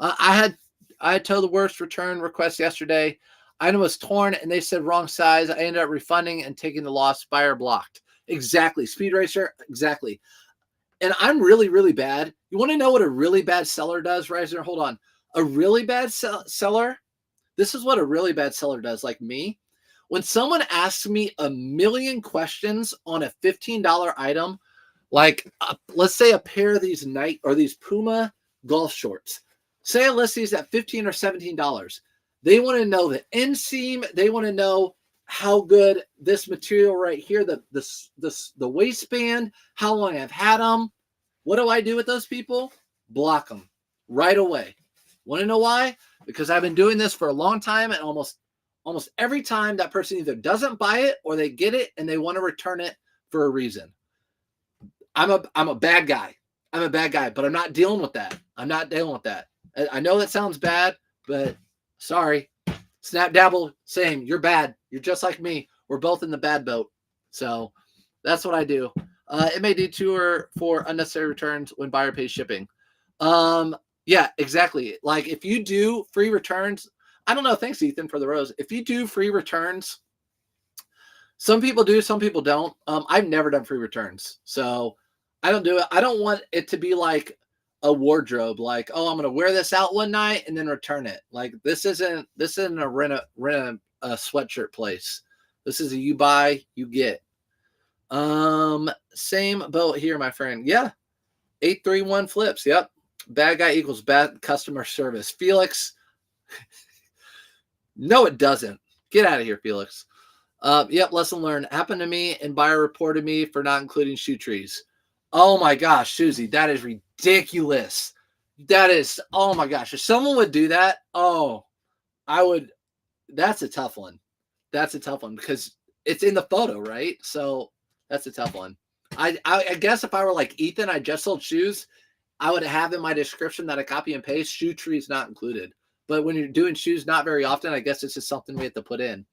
I had told the worst return request yesterday. Item was torn and they said wrong size. I ended up refunding and taking the loss. Buyer blocked. Exactly. Speed Racer. Exactly. And I'm really, really bad. You want to know what a really bad seller does, Riser? Hold on. A really bad seller, this is what a really bad seller does, like me. When someone asks me a million questions on a $15 item, like let's say a pair of these Nike or these Puma golf shorts. Say I list these at $15 or $17. They want to know the inseam. They want to know how good this material right here, the waistband, how long I've had them. What do I do with those people? Block them right away. Want to know why? Because I've been doing this for a long time, and almost every time that person either doesn't buy it or they get it and they want to return it for a reason. I'm a bad guy. I'm a bad guy, but I'm not dealing with that. I'm not dealing with that. I know that sounds bad, but sorry. Snap Dabble, same. You're bad. You're just like me. We're both in the bad boat. So that's what I do. It may detour for unnecessary returns when buyer pays shipping. Yeah, exactly. Like if you do free returns, I don't know. Thanks, Ethan, for the rose. If you do free returns, some people do, some people don't. I've never done free returns. So I don't do it. I don't want it to be like a wardrobe, like, oh, I'm going to wear this out one night and then return it. Like this isn't a rent a sweatshirt place. This is a you buy, you get. Same boat here, my friend. Yeah. 831 flips. Yep. Bad guy equals bad customer service. Felix. No, it doesn't. Get out of here, Felix. Yep. Lesson learned. Happened to me and buyer reported me for not including shoe trees. Oh my gosh, Susie, that is ridiculous. That is, oh my gosh. If someone would do that, oh, I would. That's a tough one. That's a tough one because it's in the photo, right? So that's a tough one. I guess if I were like Ethan, I just sold shoes, I would have in my description that I copy and paste shoe trees not included. But when you're doing shoes not very often, I guess it's just something we have to put in.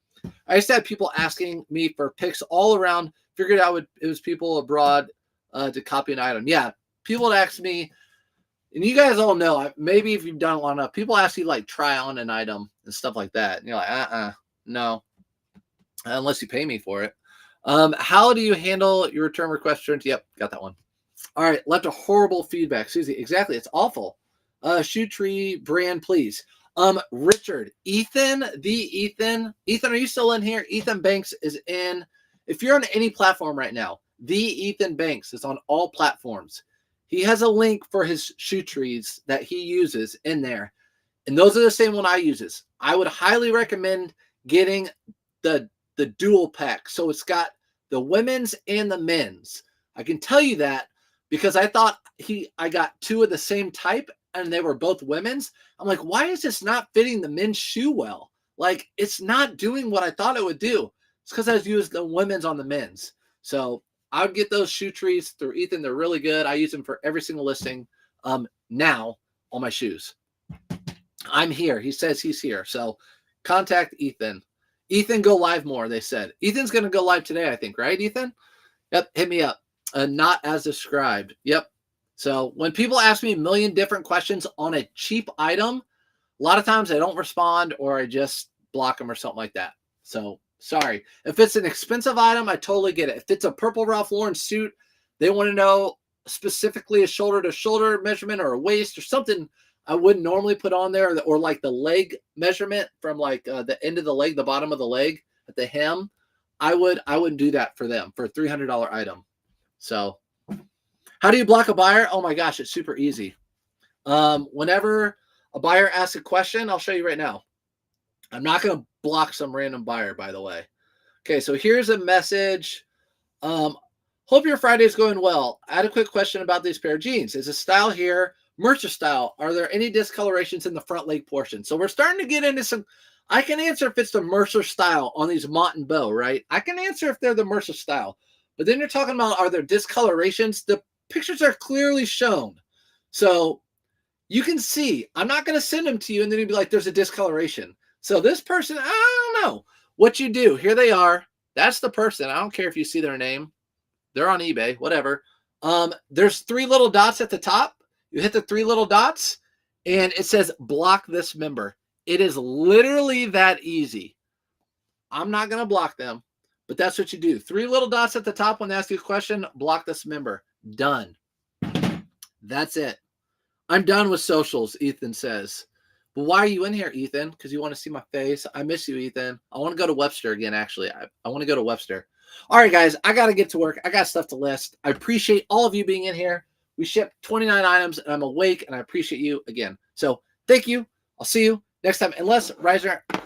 I used to have people asking me for pics all around. Figured out it was people abroad to copy an item. Yeah, people would ask me, and you guys all know, maybe if you've done it long enough, people ask you like try on an item and stuff like that. And you're like, no, unless you pay me for it. How do you handle your return request? Yep, got that one. All right, left a horrible feedback. Susie, exactly. It's awful. Shoe tree brand, please. Richard, Ethan, Ethan, are you still in here? Ethan Banks is in. If you're on any platform right now, the Ethan Banks is on all platforms. He has a link for his shoe trees that he uses in there. And those are the same one I uses. I would highly recommend getting the dual pack. So it's got the women's and the men's. I can tell you that because I thought I got two of the same type and they were both women's. I'm like, why is this not fitting the men's shoe well? Like, it's not doing what I thought it would do. It's because I was using the women's on the men's. So I would get those shoe trees through Ethan. They're really good. I use them for every single listing now on my shoes. I'm here. He says he's here. So contact Ethan. Ethan, go live more, they said. Ethan's going to go live today, I think, right, Ethan? Yep, hit me up. Not as described. Yep. So when people ask me a million different questions on a cheap item, a lot of times I don't respond or I just block them or something like that. So sorry. If it's an expensive item, I totally get it. If it's a purple Ralph Lauren suit, they want to know specifically a shoulder-to-shoulder measurement or a waist or something. I wouldn't normally put on there, or like the leg measurement from like the end of the leg, the bottom of the leg at the hem. I wouldn't do that for them for a $300 item. So how do you block a buyer? Oh my gosh, it's super easy. Whenever a buyer asks a question, I'll show you right now. I'm not going to block some random buyer, by the way. Okay, so here's a message. Hope your Friday is going well. I had a quick question about these pair of jeans. Is a style here Mercer style? Are there any discolorations in the front leg portion? So we're starting to get into some. I can answer if it's the Mercer style on these Mott and Bow, right? I can answer if they're the Mercer style. But then you're talking about, are there discolorations? The pictures are clearly shown. So you can see. I'm not going to send them to you and then you'd be like, there's a discoloration. So this person, I don't know what you do. Here they are. That's the person. I don't care if you see their name. They're on eBay, whatever. There's 3 little dots at the top. You hit the 3 little dots and it says block this member. It is literally that easy. I'm not going to block them, but that's what you do. 3 little dots at the top when they ask you a question, block this member. Done. That's it. I'm done with socials, Ethan says. But why are you in here, Ethan? Because you want to see my face. I miss you, Ethan. I want to go to Webster again, actually. I want to go to Webster. All right, guys, I got to get to work. I got stuff to list. I appreciate all of you being in here. We shipped 29 items, and I'm awake, and I appreciate you again. So thank you. I'll see you next time. Unless, Riser,